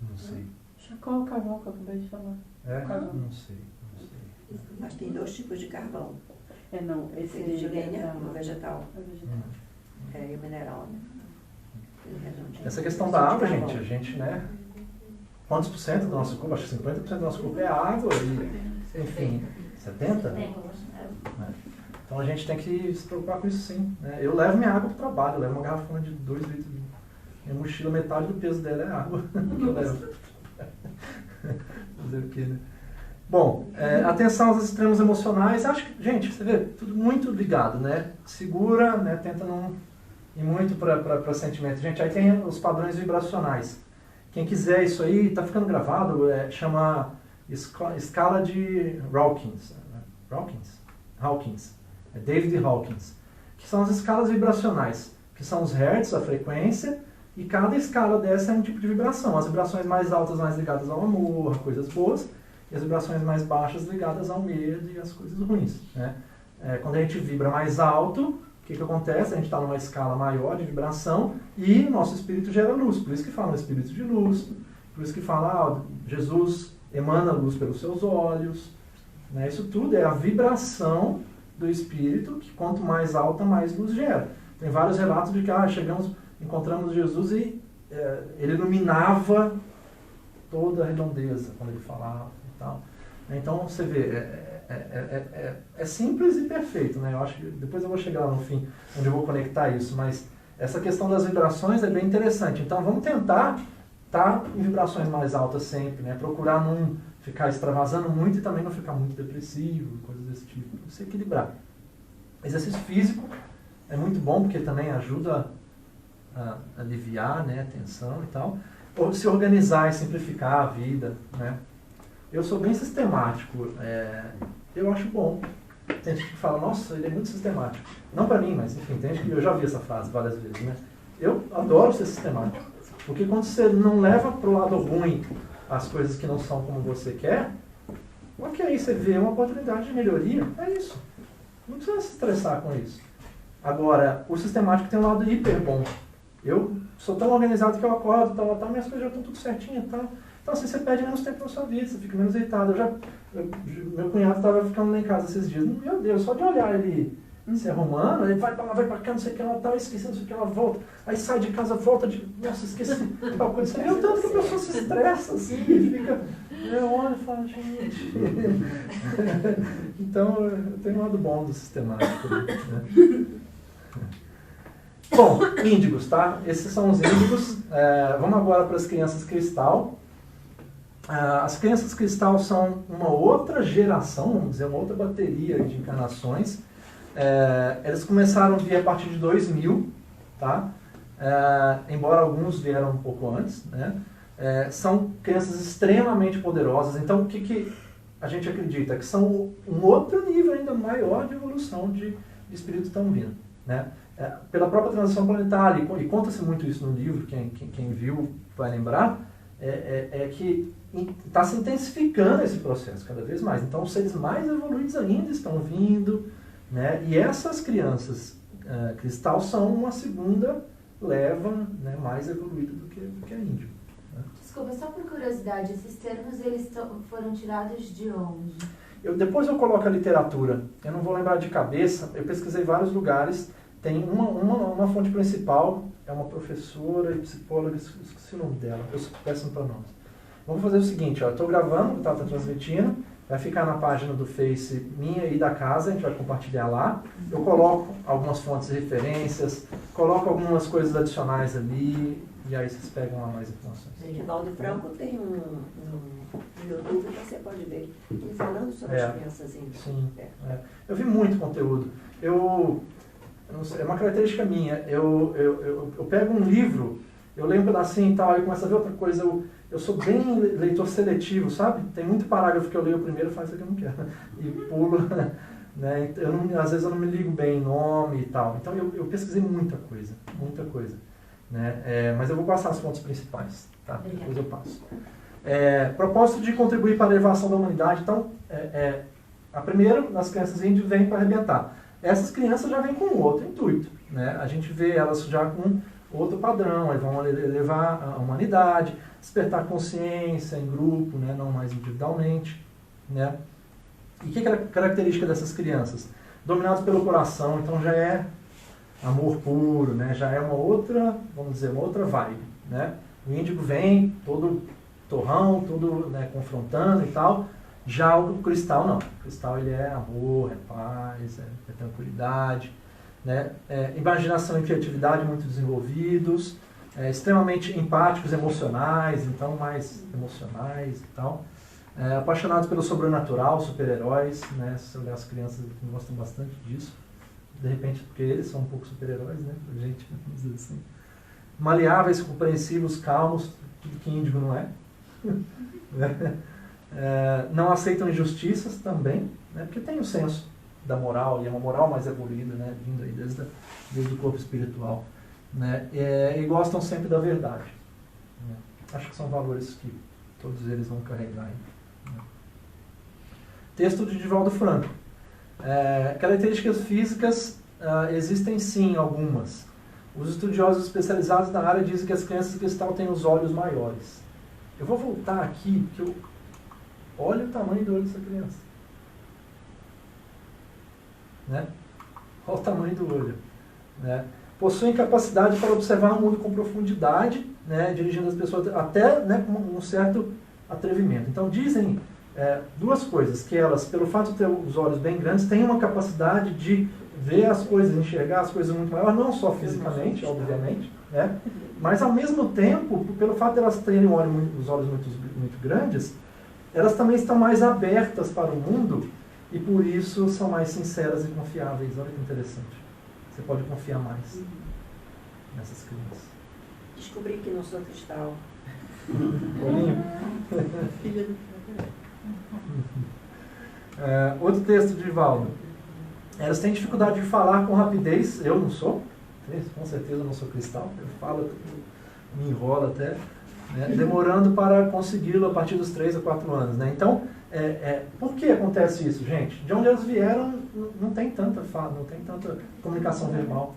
Não sei. Chacol, carvão, que eu acabei de falar. É? Carvão. Não sei. Mas tem 2 tipos de carvão. É, não, esse Tem de lenha, é o vegetal. Hum. E o mineral, né? Ele redondinho. Essa questão da água, gente, a gente, né? Quantos por cento do nosso corpo? Acho que 50% do nosso corpo é água. E, enfim, 70%? Então a gente tem que se preocupar com isso sim. Né? Eu levo minha água para o trabalho, eu levo uma garrafona de 2 litros. Minha mochila, metade do peso dela é água que eu levo. Fazer o quê, né? Bom, atenção aos extremos emocionais. Acho que, gente, você vê, tudo muito ligado, né? Segura, né? Tenta não ir muito para sentimento. Gente, aí tem os padrões vibracionais. Quem quiser isso aí, tá ficando gravado, chama escala de Hawkins. Hawkins. É David Hawkins. Que são as escalas vibracionais, que são os hertz, a frequência, e cada escala dessa é um tipo de vibração. As vibrações mais altas mais ligadas ao amor, a coisas boas, e as vibrações mais baixas ligadas ao medo e às coisas ruins. Né? Quando a gente vibra mais alto, o que acontece? A gente está numa escala maior de vibração e o nosso espírito gera luz. Por isso que fala no espírito de luz, por isso que fala, Jesus emana luz pelos seus olhos. Né? Isso tudo é a vibração do espírito, que quanto mais alta, mais luz gera. Tem vários relatos de que encontramos Jesus e ele iluminava toda a redondeza quando ele falava e tal. Então você vê, é simples e perfeito, né? Eu acho que depois eu vou chegar lá no fim, onde eu vou conectar isso, mas essa questão das vibrações é bem interessante. Então vamos tentar estar em vibrações mais altas sempre, né? Procurar não ficar extravasando muito e também não ficar muito depressivo, coisas desse tipo, se equilibrar. Exercício físico é muito bom porque também ajuda a aliviar, né, a tensão e tal. Ou se organizar e simplificar a vida, né? Eu sou bem sistemático, eu acho bom. Tem gente que fala, nossa, ele é muito sistemático. Não para mim, mas enfim, tem gente que eu já vi essa frase várias vezes, né? Eu adoro ser sistemático, porque quando você não leva para o lado ruim as coisas que não são como você quer, ok, você vê uma oportunidade de melhoria, é isso. Não precisa se estressar com isso. Agora, o sistemático tem um lado hiper bom. Eu sou tão organizado que eu acordo, minhas coisas já estão tudo certinho, tá? Então assim, você perde menos tempo na sua vida, você fica menos irritado. Meu cunhado estava ficando lá em casa esses dias, meu Deus, só de olhar ele se arrumando, ele vai pra lá, vai pra cá, não sei o que ela tá, esquecendo, não sei o que ela volta, aí sai de casa, volta nossa, esqueci tal coisa. Você vê o tanto que a pessoa se estressa assim, e fica, eu olho e falo, gente. Então, tem um lado bom do sistemático, né? Bom, índigos, tá? Esses são os índigos. Vamos agora para as crianças cristal. As crianças cristal são uma outra geração, vamos dizer, uma outra bateria de encarnações. Eles começaram a vir a partir de 2000, tá? Embora alguns vieram um pouco antes, né? São crianças extremamente poderosas. Então, o que a gente acredita? Que são um outro nível ainda maior de evolução de espírito que estão vindo, né? Pela própria transição planetária, e conta-se muito isso no livro, quem viu vai lembrar, que está se intensificando esse processo cada vez mais. Então, os seres mais evoluídos ainda estão vindo, né? E essas crianças cristal são uma segunda leva, né, mais evoluída do que a índio. Né? Desculpa, só por curiosidade, esses termos eles foram tirados de onde? Depois eu coloco a literatura, eu não vou lembrar de cabeça, eu pesquisei vários lugares. Tem uma fonte principal, é uma professora e psicóloga, esqueci o nome dela, eu sou péssimo para nomes. Vamos fazer o seguinte, ó, eu estou gravando, o Tata transmitindo, vai ficar na página do Face minha e da casa, a gente vai compartilhar lá. Eu coloco algumas fontes de referências, coloco algumas coisas adicionais ali, e aí vocês pegam lá mais informações. Divaldo Franco tem um YouTube que você pode ver ele falando sobre as crianças índias. Sim, eu vi muito conteúdo. Eu não sei, é uma característica minha. Eu pego um livro, eu leio um pedacinho e tal, aí começo a ver outra coisa. Eu sou bem leitor seletivo, sabe? Tem muito parágrafo que eu leio primeiro e faço isso aqui eu não quero. E pulo, né? Às vezes eu não me ligo bem em nome e tal. Então eu pesquisei muita coisa. Né? Mas eu vou passar as fontes principais, tá? Depois eu passo. Propósito de contribuir para a elevação da humanidade. Então, a primeira, as crianças índias vêm para arrebentar. Essas crianças já vêm com outro intuito, né? A gente vê elas já com outro padrão, aí vão elevar a humanidade, despertar consciência em grupo, né? Não mais individualmente, né? E o que é a característica dessas crianças? Dominadas pelo coração, então já é amor puro, né? Já é uma outra, vamos dizer, uma outra vibe, né? O índigo vem todo torrão, todo, né, confrontando e tal. Já o cristal não. O cristal ele é amor, é paz, é tranquilidade, né? Imaginação e criatividade muito desenvolvidos, extremamente empáticos, emocionais, então mais emocionais e tal. Apaixonados pelo sobrenatural, super-heróis, né? Se você olhar as crianças gostam bastante disso. De repente, porque eles são um pouco super-heróis, né? Pra gente, vamos dizer assim. Maleáveis, compreensivos, calmos, tudo que índigo não é. Não aceitam injustiças também, né? Porque tem o senso da moral, e é uma moral mais evoluída, né? Vindo aí desde o corpo espiritual. Né? E gostam sempre da verdade. Né? Acho que são valores que todos eles vão carregar. Né? Texto de Divaldo Franco. Características físicas, existem sim algumas. Os estudiosos especializados na área dizem que as crianças de cristal têm os olhos maiores. Eu vou voltar aqui, porque olha o tamanho do olho dessa criança. Né? Olha o tamanho do olho. Né? Possuem capacidade para observar o mundo com profundidade, né? Dirigindo as pessoas até, né, com um certo atrevimento. Então dizem duas coisas, que elas, pelo fato de ter os olhos bem grandes, têm uma capacidade de ver as coisas, enxergar as coisas muito maiores, não só fisicamente, obviamente, né? Mas ao mesmo tempo, pelo fato de elas terem os olhos muito grandes, elas também estão mais abertas para o mundo e por isso são mais sinceras e confiáveis. Olha que interessante. Você pode confiar mais nessas crianças. Descobri que não sou cristal. Olhinho. Outro texto de Divaldo. Elas têm dificuldade de falar com rapidez. Eu não sou. Com certeza eu não sou cristal. Eu falo, me enrolo até. Né? Demorando para consegui-lo a partir dos 3 a 4 anos. Né? Então, por que acontece isso, gente? De onde elas vieram não tem tanta fala, não tem tanta comunicação verbal.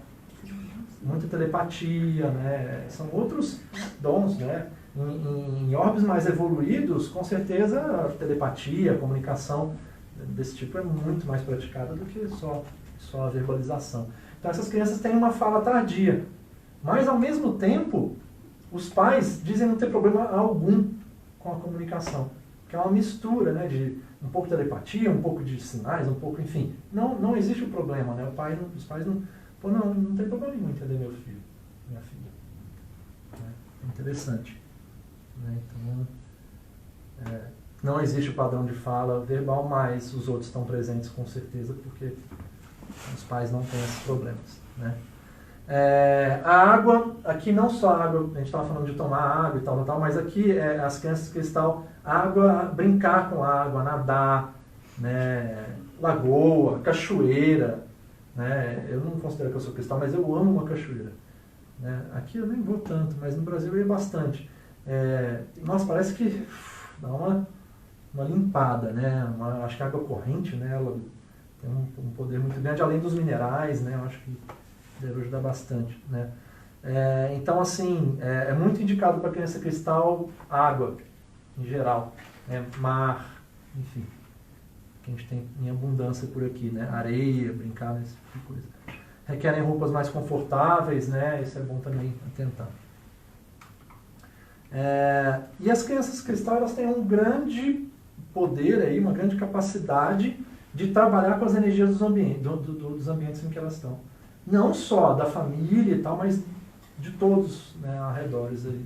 Muita telepatia, né? São outros dons, né? Em orbes mais evoluídos, com certeza a telepatia, a comunicação desse tipo é muito mais praticada do que só a verbalização. Então essas crianças têm uma fala tardia, mas ao mesmo tempo os pais dizem não ter problema algum com a comunicação, que é uma mistura, né, de um pouco de telepatia, um pouco de sinais, um pouco, enfim, não existe o problema, né? Os pais não tem problema nenhum em entender meu filho, minha filha. É interessante. Né? Então, não existe o padrão de fala verbal, mas os outros estão presentes com certeza, porque os pais não têm esses problemas. Né? A água, aqui não só a água, a gente estava falando de tomar água e tal, mas aqui as crianças de cristal, água, brincar com água, nadar, né? Lagoa, cachoeira. Né? Eu não considero que eu sou cristal, mas eu amo uma cachoeira. Né? Aqui eu nem vou tanto, mas no Brasil eu ia bastante. Nossa, parece que dá uma limpada, né? Acho que a água corrente, né? Ela tem um poder muito grande, além dos minerais, né? Eu acho que deve ajudar bastante, né? Então, assim, é muito indicado para criança cristal água, em geral, né? Mar, enfim, que a gente tem em abundância por aqui, né? Areia, brincar nesse tipo de coisa. Requerem roupas mais confortáveis, né? Isso é bom também atentar. E as crianças cristais, elas têm um grande poder aí, uma grande capacidade de trabalhar com as energias dos ambientes em que elas estão. Não só da família e tal, mas de todos, né, arredores aí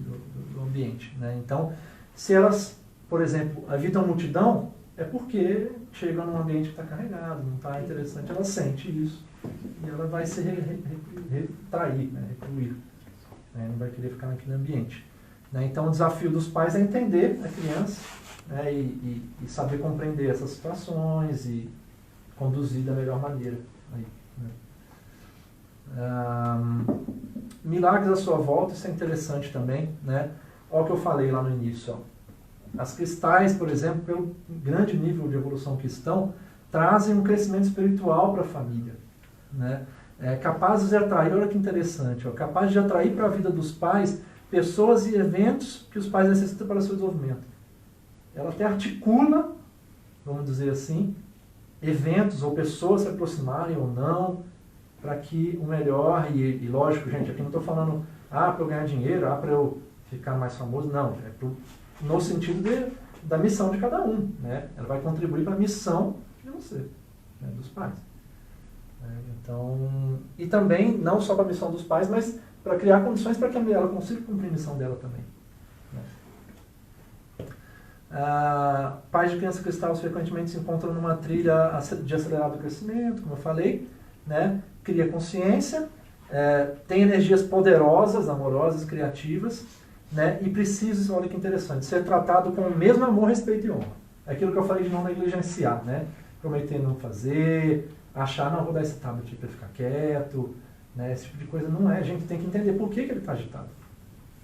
do ambiente, né? Então, se elas, por exemplo, habitam multidão, é porque chegam num ambiente que está carregado, não está interessante, ela sente isso e ela vai se retrair, né, recluir, né, não vai querer ficar naquele ambiente. Né? Então, o desafio dos pais é entender a criança, né, e saber compreender essas situações e conduzir da melhor maneira. Aí, né? Milagres à sua volta, isso é interessante também, né? Olha o que eu falei lá no início. Ó. As cristais, por exemplo, pelo grande nível de evolução que estão, trazem um crescimento espiritual para a família, né? Capazes de atrair, olha que interessante, ó, capazes de atrair para a vida dos pais pessoas e eventos que os pais necessitam para o seu desenvolvimento. Ela até articula, vamos dizer assim, eventos ou pessoas se aproximarem ou não, para que o melhor, e lógico, gente, aqui não estou falando, para eu ganhar dinheiro, para eu ficar mais famoso, não, no sentido da missão de cada um, né? Ela vai contribuir para a missão de você, né, dos pais. Então, e também, não só para a missão dos pais, mas para criar condições para que ela consiga cumprir a missão dela também. Né? Pais de crianças cristais frequentemente se encontram numa trilha de acelerado crescimento, como eu falei, né? Cria consciência, tem energias poderosas, amorosas, criativas, né? E precisa, olha que interessante, ser tratado com o mesmo amor, respeito e honra. É aquilo que eu falei de não negligenciar, né? Prometer não fazer, achar, não, vou dar esse tablet para ele ficar quieto, né? Esse tipo de coisa não é. A gente tem que entender por que ele está agitado.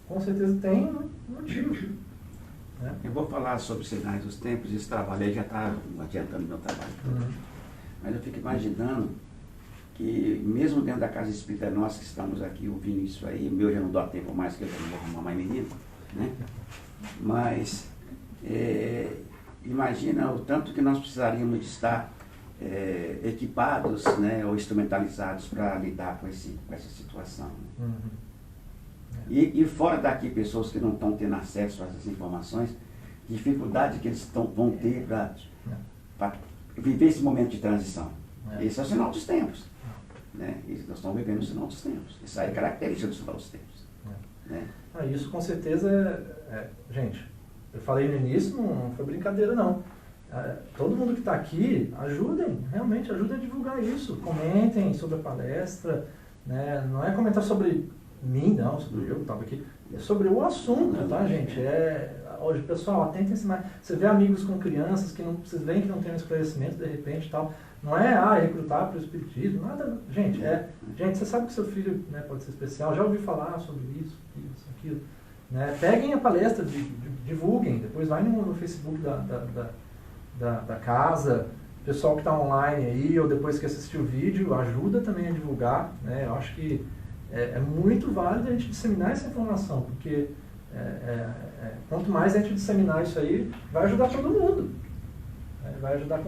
Com certeza tem um motivo. Né? Eu vou falar sobre sinais dos tempos, esse trabalho aí já está adiantando meu trabalho. Mas eu fico imaginando que mesmo dentro da casa espírita, nós que estamos aqui ouvindo isso aí, o meu já não dá tempo mais, que eu já não vou arrumar mais menino, né? Mas imagina o tanto que nós precisaríamos de estar equipados, né, ou instrumentalizados para lidar com essa situação. E fora daqui, pessoas que não estão tendo acesso a essas informações, dificuldade que eles vão ter para viver esse momento de transição. Esse é o sinal dos tempos. Né? E nós estamos vivendo o sinal dos tempos. Isso aí é característica do sinal dos tempos. Né? Isso com certeza gente, eu falei no início, não foi brincadeira não. Todo mundo que está aqui, realmente ajudem a divulgar isso. Comentem sobre a palestra, né? Não é comentar sobre mim, não, sobre eu que estava aqui, é sobre o assunto, tá, gente? Hoje, pessoal, atentem-se mais. Você vê amigos com crianças que vocês veem que não tem um esclarecimento, de repente, tal. Não é, recrutar para o espiritismo, nada. Gente, você sabe que seu filho, né, pode ser especial, já ouviu falar sobre isso, aquilo. Né? Peguem a palestra, divulguem, depois vai no Facebook da casa, pessoal que está online aí, ou depois que assistiu o vídeo, ajuda também a divulgar, né? Eu acho que é muito válido a gente disseminar essa informação, porque quanto mais a gente disseminar isso aí, vai ajudar todo mundo. Vai ajudar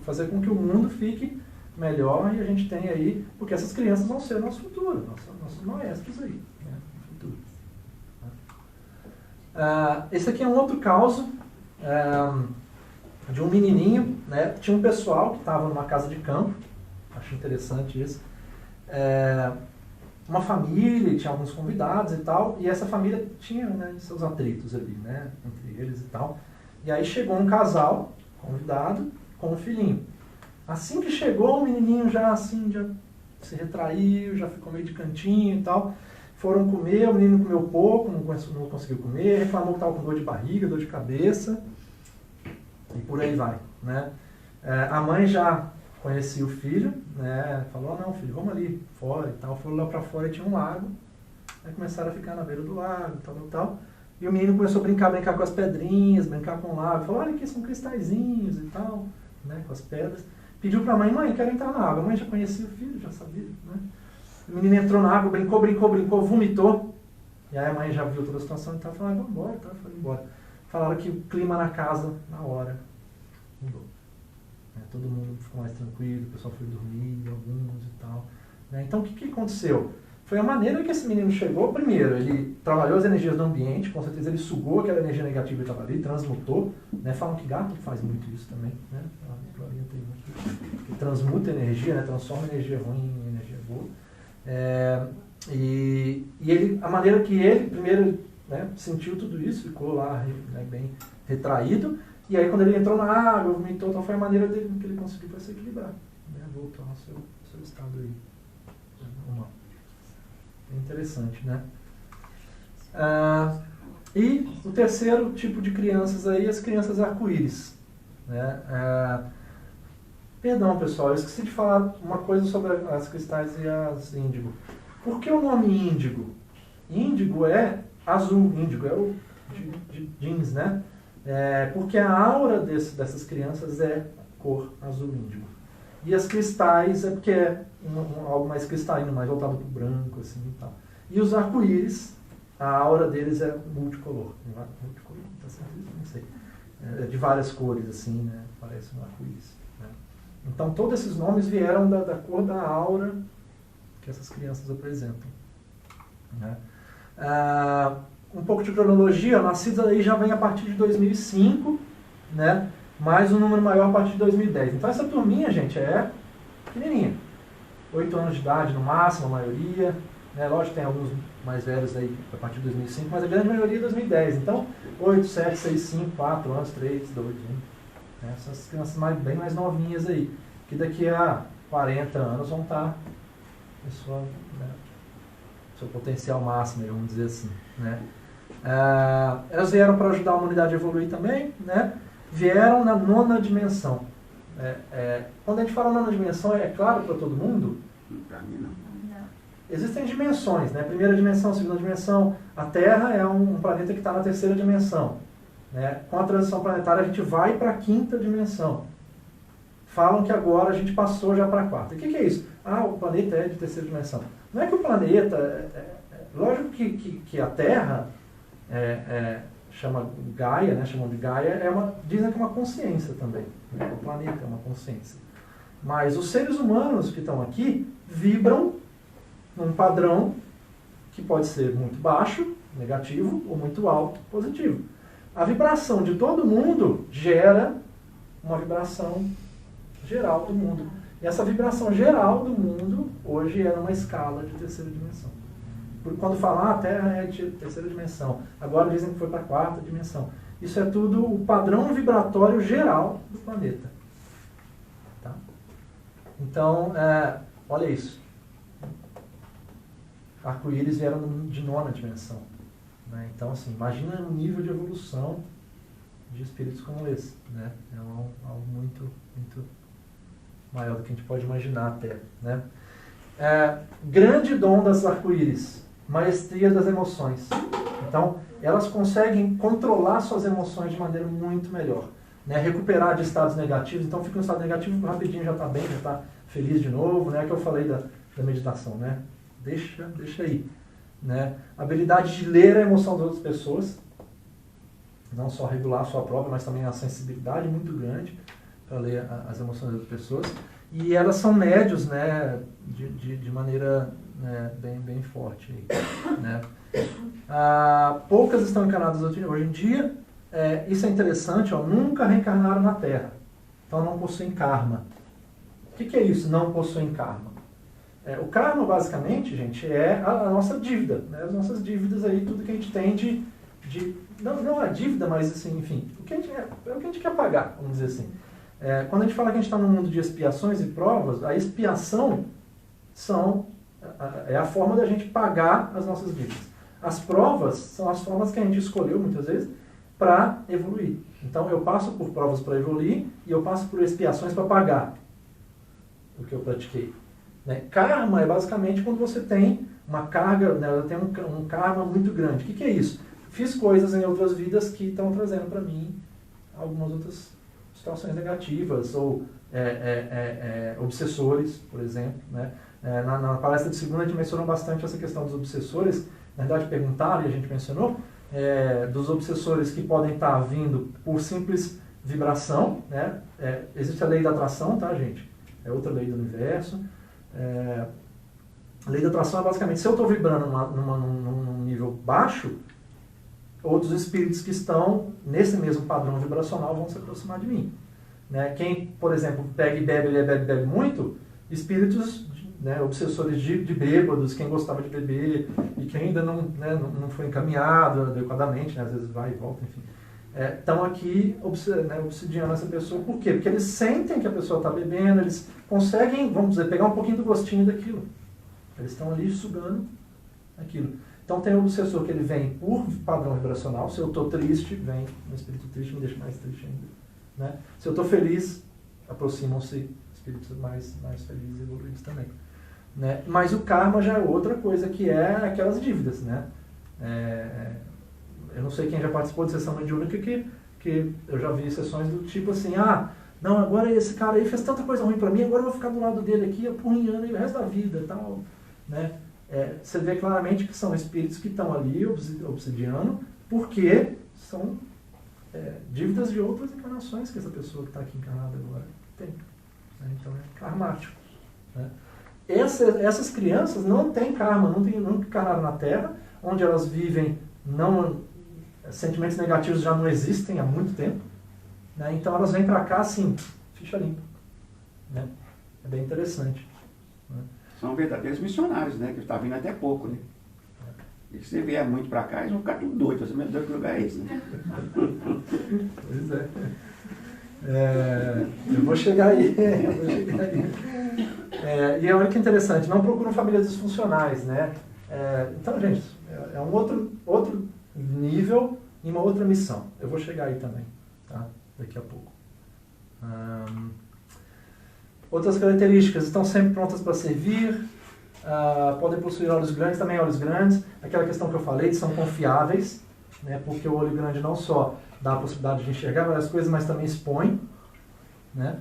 fazer com que o mundo fique melhor e a gente tenha aí, porque essas crianças vão ser o nosso futuro, nossos maestros aí, né, no futuro. Esse aqui é um outro caso de um menininho, né? Tinha um pessoal que estava numa casa de campo, acho interessante isso, uma família, tinha alguns convidados e tal, e essa família tinha, né, seus atritos ali, né, entre eles e tal. E aí chegou um casal, convidado, com um filhinho. Assim que chegou, o menininho já se retraiu, já ficou meio de cantinho e tal. Foram comer, o menino comeu pouco, não conseguiu comer, reclamou que estava com dor de barriga, dor de cabeça, e por aí vai, né? A mãe já conhecia o filho, né? Falou, não, filho, vamos ali fora e tal. Foram lá para fora e tinha um lago. Aí começaram a ficar na beira do lago, tal. E o menino começou a brincar com as pedrinhas, brincar com o lago. Falou, olha aqui, são cristalzinhos e tal, né, com as pedras. Pediu para a mãe, quero entrar na água. A mãe já conhecia o filho, já sabia, né? O menino entrou na água, brincou, vomitou. E aí a mãe já viu toda a situação e tal, falou, vamos embora, tá? Foi embora. Falaram que o clima na casa, na hora, mudou. Todo mundo ficou mais tranquilo, o pessoal foi dormir, alguns e tal. Né? Então, o que aconteceu? foi a maneira que esse menino chegou. Primeiro, ele trabalhou as energias do ambiente, com certeza ele sugou aquela energia negativa que estava ali, transmutou, né? Falam que gato faz muito isso também, né? A Florinha tem muito, que transmuta energia, né? Transforma energia ruim em energia boa. E ele, a maneira que ele, primeiro, né, sentiu tudo isso, ficou lá, né, bem retraído, e aí quando ele entrou na água, vomitou, então foi a maneira dele que ele conseguiu para se equilibrar, né? Voltou ao seu estado aí normal. É interessante, né? E o terceiro tipo de crianças aí, as crianças arco-íris, né? Perdão, pessoal, eu esqueci de falar uma coisa sobre as cristais e as índigo. Por que o nome índigo? Índigo é azul, índigo é o de jeans, né? Porque a aura dessas crianças é cor azul índigo. E as cristais é porque é algo mais cristalino, mais voltado para o branco, assim e tal. E os arco-íris, a aura deles é multicolor. Multicolor, tá certo? Não sei. É de várias cores, assim, né? Parece um arco-íris. Né? Então, todos esses nomes vieram da cor da aura que essas crianças apresentam. Né? Um pouco de cronologia, nascidos aí já vem a partir de 2005, né? Mais um número maior a partir de 2010. Então essa turminha, gente, é pequenininha. 8 anos de idade no máximo, a maioria. Né? Lógico que tem alguns mais velhos aí a partir de 2005, mas a grande maioria é 2010. Então, 8, 7, 6, 5, 4 anos, 3, 2, 1. Né? Essas crianças bem mais novinhas aí, que daqui a 40 anos vão estar em seu potencial máximo, vamos dizer assim. Né? Elas vieram para ajudar a humanidade a evoluir também, né? Vieram na 9ª dimensão. Quando a gente fala 9ª dimensão, é claro para todo mundo? Para mim não. Existem dimensões, né? Primeira dimensão, segunda dimensão. A Terra é um planeta que está na 3ª dimensão. Né? Com a transição planetária, a gente vai para a 5ª dimensão. Falam que agora a gente passou já para a 4ª. O que é isso? O planeta é de 3ª dimensão. Não é que o planeta... lógico que a Terra chama Gaia, né? Chamam de Gaia, dizem que é uma consciência também. Né? O planeta é uma consciência. Mas os seres humanos que estão aqui vibram num padrão que pode ser muito baixo, negativo, ou muito alto, positivo. A vibração de todo mundo gera uma vibração geral do mundo. E essa vibração geral do mundo hoje é numa escala de 3ª dimensão. Porque quando falam, a Terra é de 3ª dimensão, agora dizem que foi para a 4ª dimensão. Isso é tudo o padrão vibratório geral do planeta. Tá? Então, olha isso. Arco-íris vieram de 9ª dimensão. Né? Então, assim, imagina o nível de evolução de espíritos como esse. Né? É algo muito, muito maior do que a gente pode imaginar até. Né? Grande dom das arco-íris, maestria das emoções. Então, elas conseguem controlar suas emoções de maneira muito melhor. Né? Recuperar de estados negativos. Então, fica um estado negativo, rapidinho já está bem, já está feliz de novo. Né? Que eu falei da meditação. Né? Deixa aí. Né? Habilidade de ler a emoção das outras pessoas. Não só regular a sua própria, mas também a sensibilidade muito grande para ler as emoções das outras pessoas. E elas são médios, né, de maneira, né, bem forte. Aí, né? Poucas estão encarnadas hoje em dia. Isso é interessante, nunca reencarnaram na Terra. Então não possuem karma. O que é isso, não possuem karma? O karma, basicamente, gente, é a nossa dívida. Né? As nossas dívidas aí, tudo que a gente tem não a dívida, mas assim, enfim, o que é o que a gente quer pagar, vamos dizer assim. Quando a gente fala que a gente está num mundo de expiações e provas, a expiação é a forma da gente pagar as nossas dívidas. As provas são as formas que a gente escolheu, muitas vezes, para evoluir. Então, eu passo por provas para evoluir e eu passo por expiações para pagar o que eu pratiquei. Né? Karma é basicamente quando você tem uma carga, né, tem um karma muito grande. O que é isso? Fiz coisas em outras vidas que estão trazendo para mim algumas outras situações negativas, ou obsessores, por exemplo. Né? Na palestra de segunda a gente mencionou bastante essa questão dos obsessores. Na verdade, perguntaram e a gente mencionou dos obsessores que podem estar vindo por simples vibração. Né? Existe a lei da atração, tá, gente? É outra lei do universo. A lei da atração é basicamente, se eu estou vibrando num nível baixo, outros espíritos que estão nesse mesmo padrão vibracional vão se aproximar de mim. Né? Quem, por exemplo, pega e bebe muito, espíritos, né, obsessores de bêbados, quem gostava de beber e que ainda não foi encaminhado adequadamente, né, às vezes vai e volta, enfim, estão aqui obsidiando essa pessoa. Por quê? Porque eles sentem que a pessoa está bebendo, eles conseguem, vamos dizer, pegar um pouquinho do gostinho daquilo. Eles estão ali sugando aquilo. Então tem o obsessor que ele vem por padrão vibracional. Se eu estou triste, vem um espírito triste, me deixa mais triste ainda. Né? Se eu estou feliz, aproximam-se espíritos mais felizes e evoluídos também. Né? Mas o karma já é outra coisa, que é aquelas dívidas. Né? Eu não sei quem já participou de sessão mediúnica que eu já vi sessões do tipo assim, não, agora esse cara aí fez tanta coisa ruim para mim, agora eu vou ficar do lado dele aqui, apurrinhando ele o resto da vida e tal. Né? Você vê claramente que são espíritos que estão ali obsidiando, porque são dívidas de outras encarnações que essa pessoa que está aqui encarnada agora tem. Né? Então é karmático. Né? Essas crianças não têm karma, não encarnaram na Terra, onde elas vivem, sentimentos negativos já não existem há muito tempo. Né? Então elas vêm para cá assim, ficha limpa. Né? É bem interessante. Né? São verdadeiros missionários, né? Que está vindo até pouco, né? E se você vier muito para cá, eles vão ficar tudo doidos. Você mesmo doido que lugar é esse, né? Pois eu vou chegar aí. E olha que interessante, não procuram famílias disfuncionais, né? Então, gente, é um outro nível e uma outra missão. Eu vou chegar aí também, tá? Daqui a pouco. Outras características, estão sempre prontas para servir, podem possuir olhos grandes, também olhos grandes, aquela questão que eu falei, são confiáveis, né, porque o olho grande não só dá a possibilidade de enxergar várias coisas, mas também expõe, né,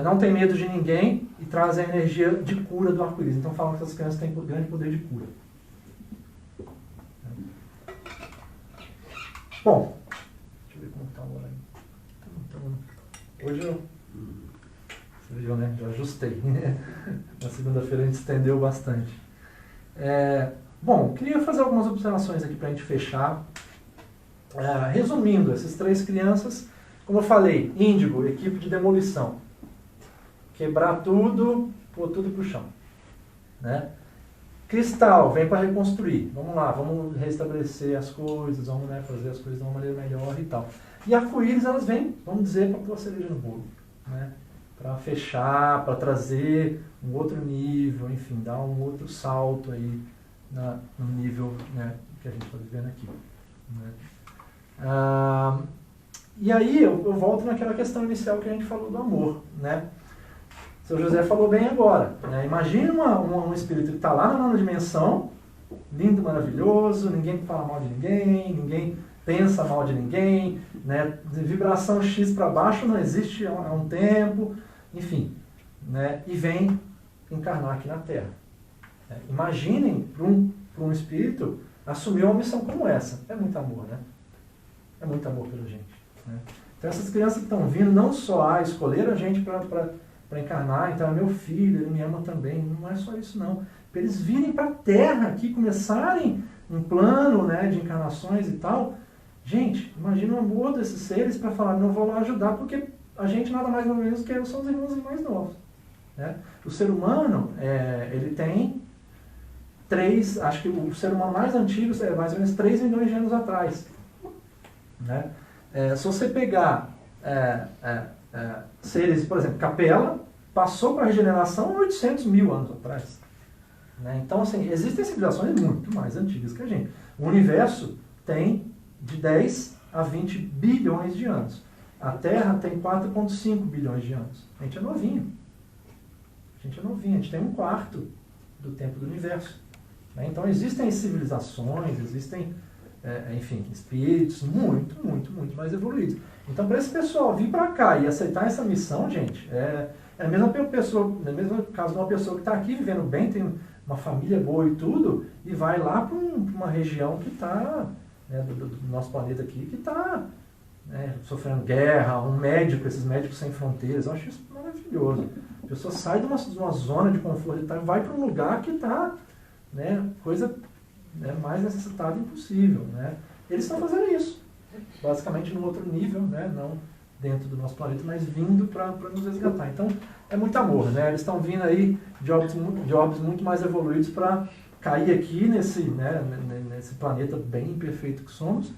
não tem medo de ninguém e trazem a energia de cura do arco-íris. Então falam que essas crianças têm grande poder de cura. Bom, deixa eu ver como está a hora aí. Hoje eu... Você viu, né? Já ajustei. Na segunda-feira a gente estendeu bastante. Bom, queria fazer algumas observações aqui para a gente fechar. Resumindo, essas 3 crianças, como eu falei, índigo, equipe de demolição. Quebrar tudo, pôr tudo para o chão. Né? Cristal, vem para reconstruir. Vamos lá, vamos restabelecer as coisas, vamos, né, fazer as coisas de uma maneira melhor e tal. E arco-íris, elas vêm, vamos dizer, para pôr a cereja no bolo. Né? Para fechar, para trazer um outro nível, enfim, dar um outro salto aí no nível, né, que a gente está vivendo aqui. Né? E aí eu volto naquela questão inicial que a gente falou do amor. Né? O Sr. José falou bem agora. Né? Imagine um espírito que está lá na 9ª dimensão, lindo, maravilhoso, ninguém fala mal de ninguém, ninguém pensa mal de ninguém, né? Vibração X para baixo não existe há um tempo, enfim, né? E vem encarnar aqui na Terra. Imaginem para um espírito assumir uma missão como essa. É muito amor, né? É muito amor pela gente. Né? Então essas crianças que estão vindo não só escolheram a gente para encarnar, então é meu filho, ele me ama também, não é só isso não. Para eles virem para a Terra aqui, começarem um plano, né, de encarnações e tal. Gente, imagina o amor desses seres para falar, não vou lá ajudar, porque a gente nada mais ou menos que são os irmãos mais novos. Né? O ser humano, ele tem acho que o ser humano mais antigo é mais ou menos 3 milhões de anos atrás. Né? Se você pegar seres, por exemplo, Capela, passou para a regeneração há 800 mil anos atrás. Né? Então, assim, existem civilizações muito mais antigas que a gente. O universo tem de 10 a 20 bilhões de anos. A Terra tem 4,5 bilhões de anos. A gente é novinho. A gente tem 1/4 do tempo do universo. Né? Então existem civilizações, existem, enfim, espíritos muito, muito, muito mais evoluídos. Então para esse pessoal vir para cá e aceitar essa missão, gente, é a mesma pessoa, no mesmo caso de uma pessoa que está aqui vivendo bem, tem uma família boa e tudo, e vai lá para uma região que está, né, do nosso planeta aqui, que está, né, sofrendo guerra, um médico, esses médicos sem fronteiras, eu acho isso maravilhoso. A pessoa sai de uma zona de conforto e vai para um lugar que está, né, coisa, né, mais necessitada impossível, né? Eles estão fazendo isso, basicamente num outro nível, né, não dentro do nosso planeta, mas vindo para nos resgatar. Então, é muito amor, né? Eles estão vindo aí de óbitos muito mais evoluídos para cair aqui nesse, né, nesse planeta bem imperfeito que somos,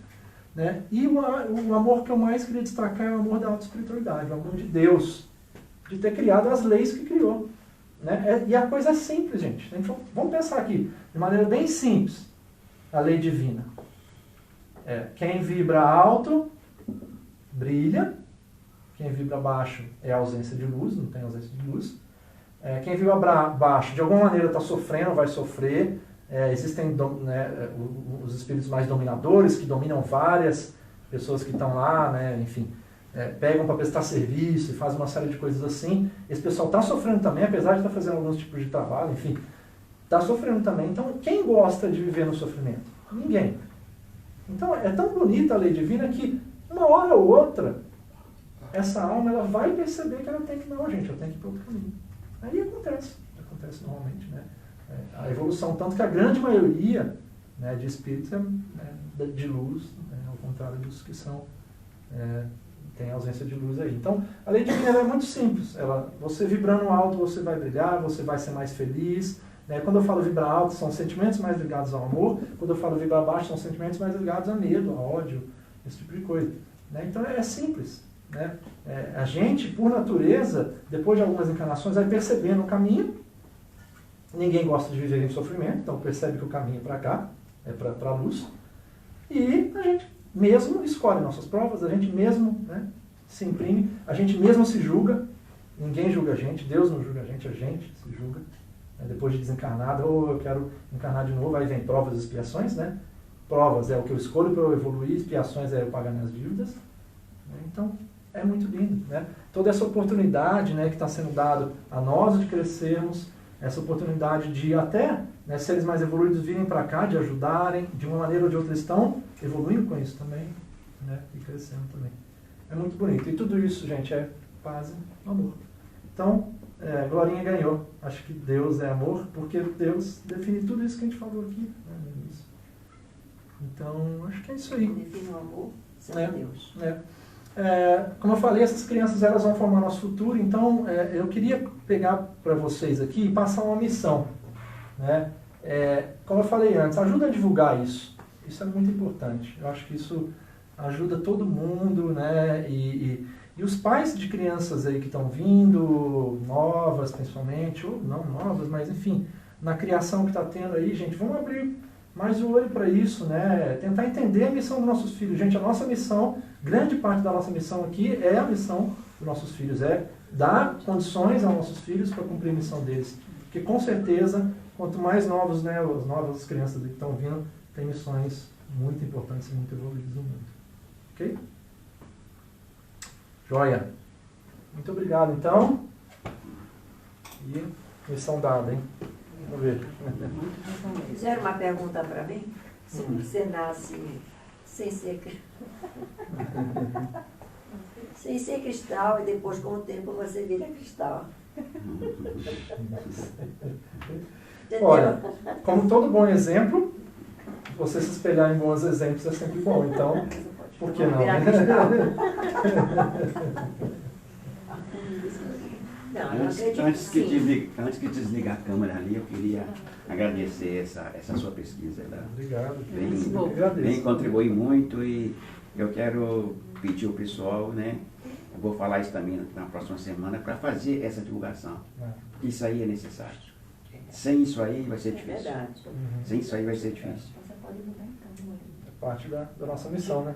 né? E o amor que eu mais queria destacar é o amor da autoespiritualidade, o amor de Deus, de ter criado as leis que criou, né? E a coisa é simples, gente. Vamos pensar aqui, de maneira bem simples, a lei divina. Quem vibra alto, brilha. Quem vibra baixo é a ausência de luz, não tem ausência de luz. Quem vibra baixo, de alguma maneira está sofrendo, vai sofrer. Existem né, os espíritos mais dominadores, que dominam várias pessoas que estão lá, né, enfim, pegam para prestar serviço e fazem uma série de coisas assim. Esse pessoal está sofrendo também, apesar de estar fazendo alguns tipos de trabalho, enfim, está sofrendo também. Então, quem gosta de viver no sofrimento? Ninguém. Então, é tão bonita a lei divina que, uma hora ou outra, essa alma ela vai perceber que ela tem que, não, gente, eu tenho que ir para outro caminho. Aí acontece normalmente, né? A evolução, tanto que a grande maioria, né, de espíritos é, né, de luz, né, ao contrário dos que são, tem ausência de luz aí. Então, a lei divina ela é muito simples. Você vibrando alto, você vai brilhar, você vai ser mais feliz. Né? Quando eu falo vibrar alto, são sentimentos mais ligados ao amor. Quando eu falo vibrar baixo, são sentimentos mais ligados a medo, a ódio, esse tipo de coisa. Né? Então, é simples. Né? A gente, por natureza, depois de algumas encarnações, vai percebendo o caminho. Ninguém gosta de viver em sofrimento, então percebe que o caminho é para cá, é para a luz. E a gente mesmo escolhe nossas provas, a gente mesmo, né, se imprime, a gente mesmo se julga. Ninguém julga a gente, Deus não julga a gente se julga. Depois de desencarnado, eu quero encarnar de novo, aí vem provas e expiações, né? Provas é o que eu escolho para eu evoluir, expiações é eu pagar minhas dívidas. Então, é muito lindo, né? Toda essa oportunidade, né, que está sendo dada a nós de crescermos, essa oportunidade de até, né, seres mais evoluídos virem para cá, de ajudarem, de uma maneira ou de outra estão evoluindo com isso também, né, e crescendo também. É muito bonito. E tudo isso, gente, é paz e amor. Então, Glorinha ganhou. Acho que Deus é amor, porque Deus define tudo isso que a gente falou aqui, né, no início. Então, acho que é isso aí. Define o amor, sendo Deus. Como eu falei, essas crianças elas vão formar nosso futuro, então eu queria pegar para vocês aqui e passar uma missão. Né? Como eu falei antes, ajuda a divulgar isso. Isso é muito importante. Eu acho que isso ajuda todo mundo, né? E os pais de crianças aí que estão vindo, novas principalmente, ou não novas, mas enfim, na criação que está tendo aí, gente, vamos abrir mais o olho para isso, né? Tentar entender a missão dos nossos filhos. Gente, a nossa missão, grande parte da nossa missão aqui é a missão dos nossos filhos, é dar condições aos nossos filhos para cumprir a missão deles. Porque com certeza, quanto mais novos, né, as novas crianças que estão vindo, têm missões muito importantes e muito evoluídas no mundo. Ok? Joia. Muito obrigado, então. E missão dada, hein? Vamos ver. Fizeram uma pergunta para mim? Se você nasce sem ser cristal e depois com o tempo você vira cristal. Olha, como todo bom exemplo, você se espelhar em bons exemplos é sempre bom, então, por que não? Virar cristal. Não, eu acredito Antes que sim. desligar a câmera ali, eu queria agradecer essa sua pesquisa. Obrigado. Bem contribui muito e eu quero pedir ao pessoal, né? Eu vou falar isso também na próxima semana, para fazer essa divulgação. Porque isso aí é necessário. Sem isso aí vai ser difícil. É verdade. Sem isso aí vai ser difícil. Você pode mudar então, É parte da nossa missão, né?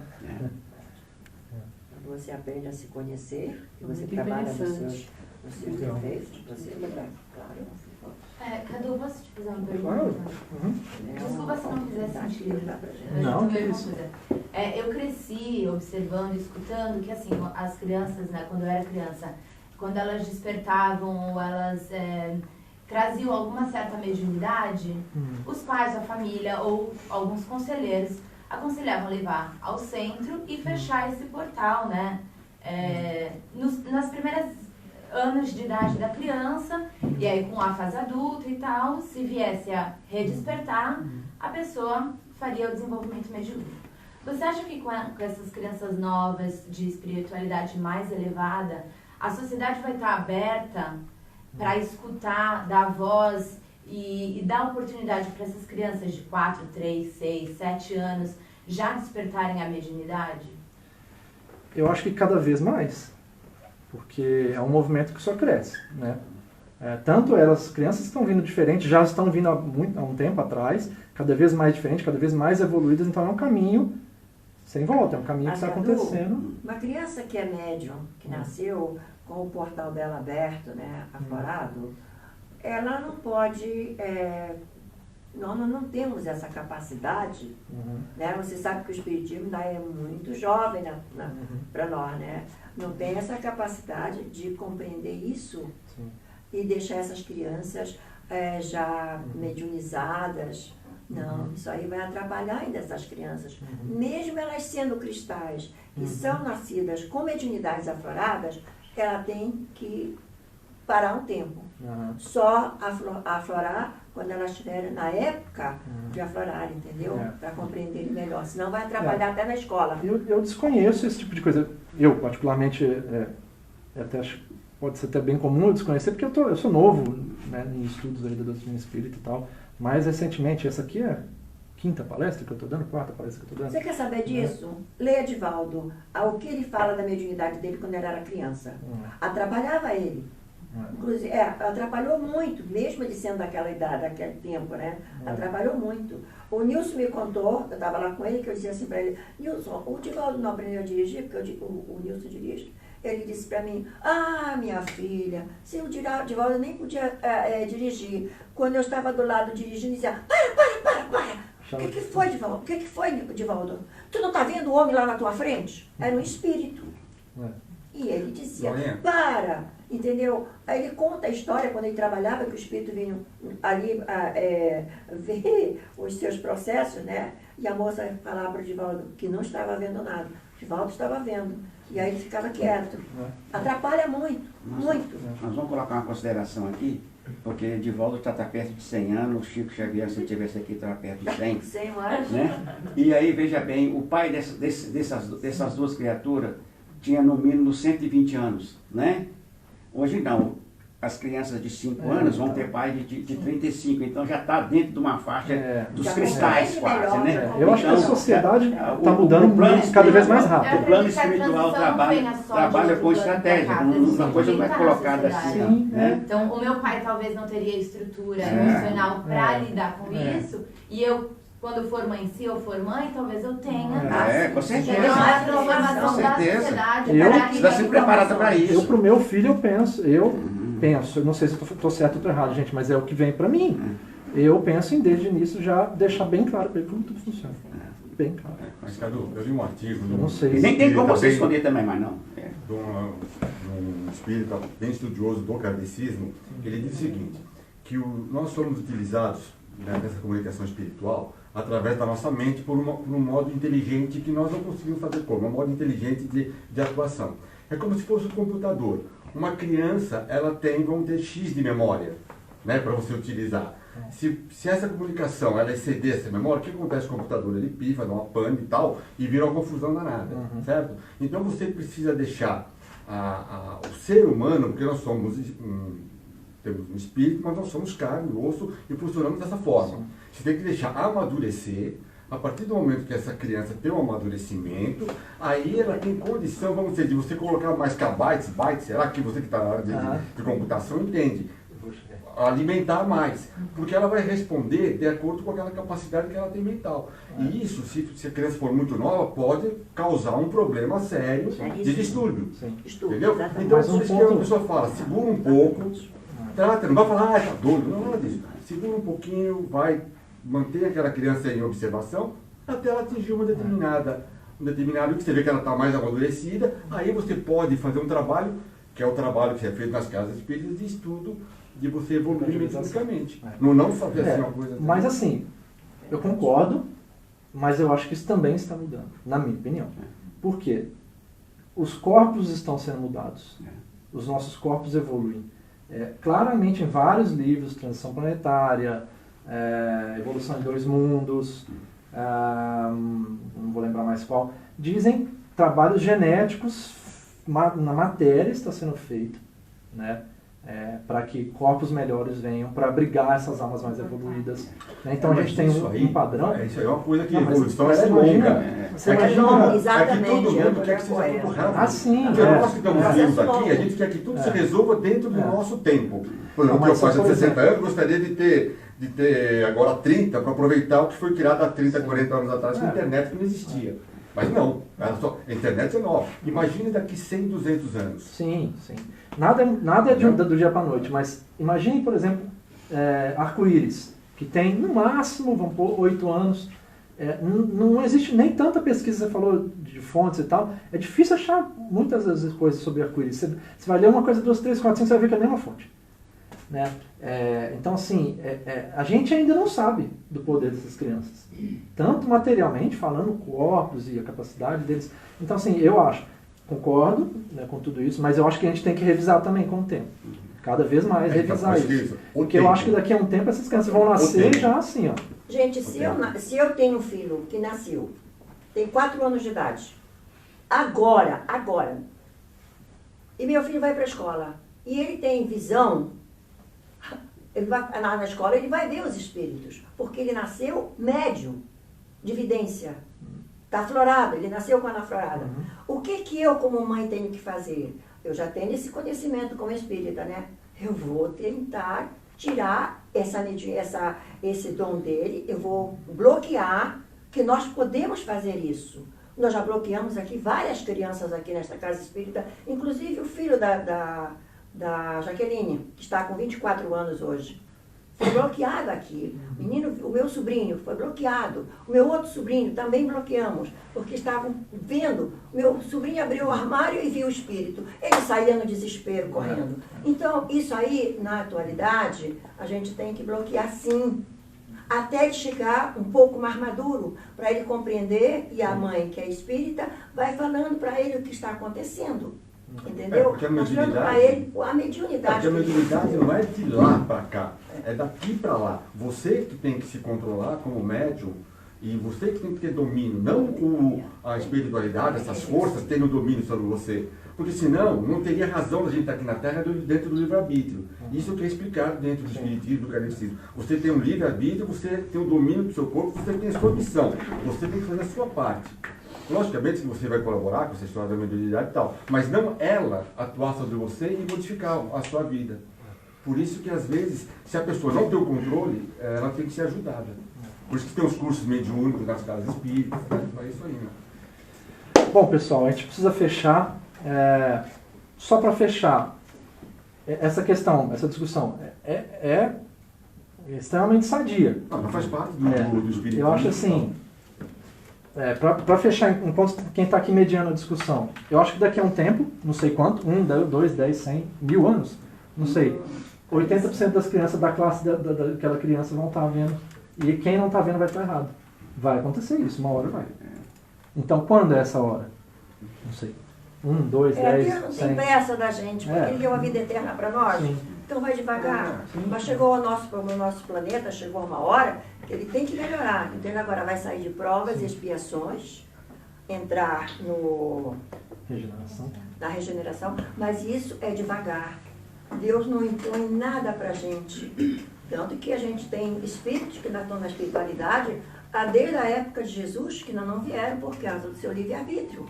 Você aprende a se conhecer, e você Muito trabalha nos interessante. seus defeitos, você claro. Cadu, posso te fazer uma Claro. pergunta? Desculpa se não fizer sentido. Não, que que isso. Eu cresci observando, escutando que assim, as crianças, né, quando eu era criança, quando elas despertavam ou elas traziam alguma certa mediunidade, os pais, a família ou alguns conselheiros aconselhavam levar ao centro e fechar esse portal, né? Nas primeiras anos de idade da criança, e aí com a fase adulta e tal, se viesse a redespertar, a pessoa faria o desenvolvimento mediúnico. Você acha que com essas crianças novas de espiritualidade mais elevada, a sociedade vai estar aberta para escutar, dar voz e dar oportunidade para essas crianças de 4, 3, 6, 7 anos já despertarem a mediunidade? Eu acho que cada vez mais, porque é um movimento que só cresce, né? Tanto elas, crianças que estão vindo diferentes, já estão vindo há um tempo atrás, cada vez mais diferentes, cada vez mais evoluídas, então é um caminho sem volta, é um caminho que está acontecendo. Uma criança que é médium, que nasceu com o portal dela aberto, né, aflorado, ela não pode, nós não temos essa capacidade, né? Você sabe que o espiritismo ainda é muito jovem para nós, né? Não tem essa capacidade de compreender isso. Sim. E deixar essas crianças já mediunizadas. Não, isso aí vai atrapalhar ainda essas crianças. Mesmo elas sendo cristais e são nascidas com mediunidades afloradas, ela tem que parar um tempo. Só aflorar quando elas estiverem na época de aflorar, entendeu? Para compreenderem melhor. Senão vai atrapalhar até na escola. Eu desconheço esse tipo de coisa. Eu, particularmente, até acho pode ser até bem comum eu desconhecer, porque eu sou novo, né, em estudos aí da doutrina espírita e tal. Mais recentemente, essa aqui é a 5ª palestra que eu estou dando, 4ª palestra que eu estou dando. Você quer saber disso? Leia Divaldo, o que ele fala da mediunidade dele quando ele era criança. Atrapalhava ele. Inclusive, atrapalhou muito, mesmo ele sendo daquela idade, daquele tempo, né? Atrapalhou muito. O Nilson me contou, eu estava lá com ele, que eu dizia assim para ele, Nilson, o Divaldo não aprendeu a dirigir, porque o Nilson dirige. Ele disse para mim, minha filha, se o Divaldo nem podia dirigir. Quando eu estava do lado dirigindo, dizia, para. O que foi, Divaldo? O que foi, Divaldo? Tu não está vendo o homem lá na tua frente? Era um espírito. E ele dizia, para, entendeu? Aí ele conta a história, quando ele trabalhava, que o espírito vinha ali ver os seus processos, né? E a moça falava para o Divaldo que não estava vendo nada. O Divaldo estava vendo. E aí ele ficava quieto. Atrapalha muito, muito. Nós vamos colocar uma consideração aqui, porque Divaldo está perto de 100 anos, o Chico Xavier, se estivesse aqui, está perto de 100. 100 anos. Né? E aí, veja bem, o pai dessas duas criaturas tinha no mínimo 120 anos, né? Hoje não. As crianças de 5 anos vão ter pai de 35, então já está dentro de uma faixa dos cristais quase, né? Eu acho que a sociedade está mudando cada vez mais rápido. O plano espiritual trabalha com estratégia, uma coisa não é colocada assim. Né? Então, o meu pai talvez não teria estrutura emocional para lidar com isso, e eu, quando for mãe, se eu for mãe, talvez eu tenha. Com certeza. Então, é a transformação da sociedade. Você está sempre preparada para isso. Eu, para o meu filho, eu penso, eu não sei se estou certo ou estou errado, gente, mas é o que vem para mim. Eu penso em, desde o início, já deixar bem claro para ele como tudo funciona. Bem claro. Mas, Cadu, eu li um artigo... Eu não sei. Nem tem como você esconder também, mas não. De um espírita bem estudioso do kardecismo, ele diz o seguinte, que nós somos utilizados, né, nessa comunicação espiritual através da nossa mente por um modo inteligente que nós não conseguimos fazer como, um modo inteligente de atuação. É como se fosse um computador. Uma criança, vamos ter X de memória, né, para você utilizar. Se essa comunicação ela exceder essa memória, o que acontece com o computador? Ele pifa, dá uma pane e tal, e vira uma confusão danada, certo? Então você precisa deixar o ser humano, porque nós somos, temos um espírito, mas nós somos carne, osso, e funcionamos dessa forma. Você tem que deixar amadurecer. A partir do momento que essa criança tem um amadurecimento, aí ela tem condição, vamos dizer, de você colocar mais bytes, será que você que está na área de computação entende? Alimentar mais, porque ela vai responder de acordo com aquela capacidade que ela tem mental. E isso, se a criança for muito nova, pode causar um problema sério de distúrbio. Entendeu? Então, por isso que a pessoa fala, segura um pouco, trata, não vai falar, tá doido, não, nada disso. Segura um pouquinho, vai manter aquela criança em observação até ela atingir um determinado que você vê que ela está mais amadurecida, aí você pode fazer um trabalho, que é o trabalho que é feito nas casas espíritas de estudo, de você evoluir mediunicamente. Não fazer assim uma coisa... Mas assim, eu concordo, mas eu acho que isso também está mudando, na minha opinião. Por quê? Os corpos estão sendo mudados. os nossos corpos evoluem. Claramente em vários livros, Transição Planetária, Evolução em Dois Mundos, não vou lembrar mais qual, dizem trabalhos genéticos na matéria está sendo feito, né? Para que corpos melhores venham para abrigar essas almas mais evoluídas, né? Então a gente tem um padrão. Isso aí é uma coisa que Não, a mas evolução é imagina, longa. Você É que imagina, todo exatamente, mundo quer que seja é. tudo rápido. Ah, sim, Porque nós que estamos é. vivos aqui, a gente quer que tudo se resolva dentro do nosso tempo. Por exemplo, Não, eu mas faço por 60 exemplo- anos, gostaria de ter agora 30 para aproveitar o que foi criado há 30, 40 anos atrás com a internet que não existia. Mas não, a internet é nova. Imagine daqui 100, 200 anos. Sim, sim. Nada é do dia para a noite, mas imagine, por exemplo, arco-íris, que tem no máximo, vamos pôr, 8 anos. Não existe nem tanta pesquisa, você falou de fontes e tal. É difícil achar muitas vezes coisas sobre arco-íris. Você vai ler uma coisa, 2, 3, 4, 5, você vai ver que é a mesma fonte. Né? Então, assim, a gente ainda não sabe do poder dessas crianças. Tanto materialmente, falando corpos e a capacidade deles. Então, assim, eu acho, concordo, né, com tudo isso, mas eu acho que a gente tem que revisar também com o tempo. Cada vez mais revisar isso. Porque eu acho que daqui a um tempo essas crianças vão nascer já assim, ó. Gente, se eu tenho um filho que nasceu, tem 4 anos de idade, agora, e meu filho vai para a escola, e ele tem visão, ele vai na escola, ele vai ver os espíritos, porque ele nasceu médium de vidência. Está aflorado, ele nasceu com a aflorada. O que eu, como mãe, tenho que fazer? Eu já tenho esse conhecimento como espírita, né? Eu vou tentar tirar esse dom dele, eu vou bloquear, que nós podemos fazer isso. Nós já bloqueamos aqui várias crianças aqui nesta casa espírita, inclusive o filho da Jaqueline, que está com 24 anos hoje. Foi bloqueado aqui. O meu sobrinho foi bloqueado. O meu outro sobrinho também bloqueamos, porque estavam vendo. O meu sobrinho abriu o armário e viu o espírito. Ele saía no desespero, correndo. Então, isso aí, na atualidade, a gente tem que bloquear sim. Até ele chegar um pouco mais maduro, para ele compreender, e a mãe, que é espírita, vai falando para ele o que está acontecendo. Entendeu? Porque a mostrando para mediunidade- ele a mediunidade. Porque a mediunidade não é de lá para cá, é daqui para lá. Você que tem que se controlar como médium e você que tem que ter domínio, não a espiritualidade, essas forças terem o domínio sobre você. Porque senão não teria razão da gente estar aqui na Terra dentro do livre-arbítrio. Isso que é explicado dentro do espiritismo, do kardecismo. Você tem um livre-arbítrio, você tem o domínio do seu corpo, você tem a sua missão. Você tem que fazer a sua parte. Logicamente que você vai colaborar com essa história da mediunidade e tal, mas não ela atuar sobre você e modificar a sua vida. Por isso que às vezes, se a pessoa não tem o controle, ela tem que ser ajudada. Por isso que tem os cursos mediúnicos nas casas espíritas, né? É isso aí, né? Bom, pessoal, a gente precisa fechar. Só para fechar, essa questão, essa discussão é extremamente sadia. Não faz parte do espiritismo. Eu acho assim, para fechar, enquanto quem está aqui mediando a discussão, eu acho que daqui a um tempo, não sei quanto, 1, 2, 10, 100, 1000 anos, não sei, 80% das crianças da classe daquela criança vão estar vendo, e quem não está vendo vai estar errado. Vai acontecer isso, uma hora vai. Então, quando é essa hora? Não sei. 1, 2, 10, Deus não 100. tem pressa da gente, porque Ele deu a vida eterna para nós. Sim. Então vai devagar. Mas chegou ao nosso planeta, chegou uma hora que ele tem que melhorar. Então ele agora vai sair de provas e expiações, entrar na regeneração, mas isso é devagar. Deus não impõe nada para a gente. Tanto que a gente tem espíritos que ainda estão na espiritualidade, desde a época de Jesus, que ainda não vieram por causa do seu livre-arbítrio.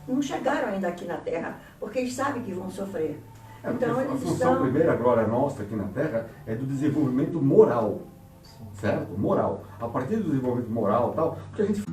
Não chegaram ainda aqui na Terra, porque eles sabem que vão sofrer. Então, a eles função primeira glória nossa aqui na Terra é do desenvolvimento moral, certo? Moral. A partir do desenvolvimento moral e tal, porque a gente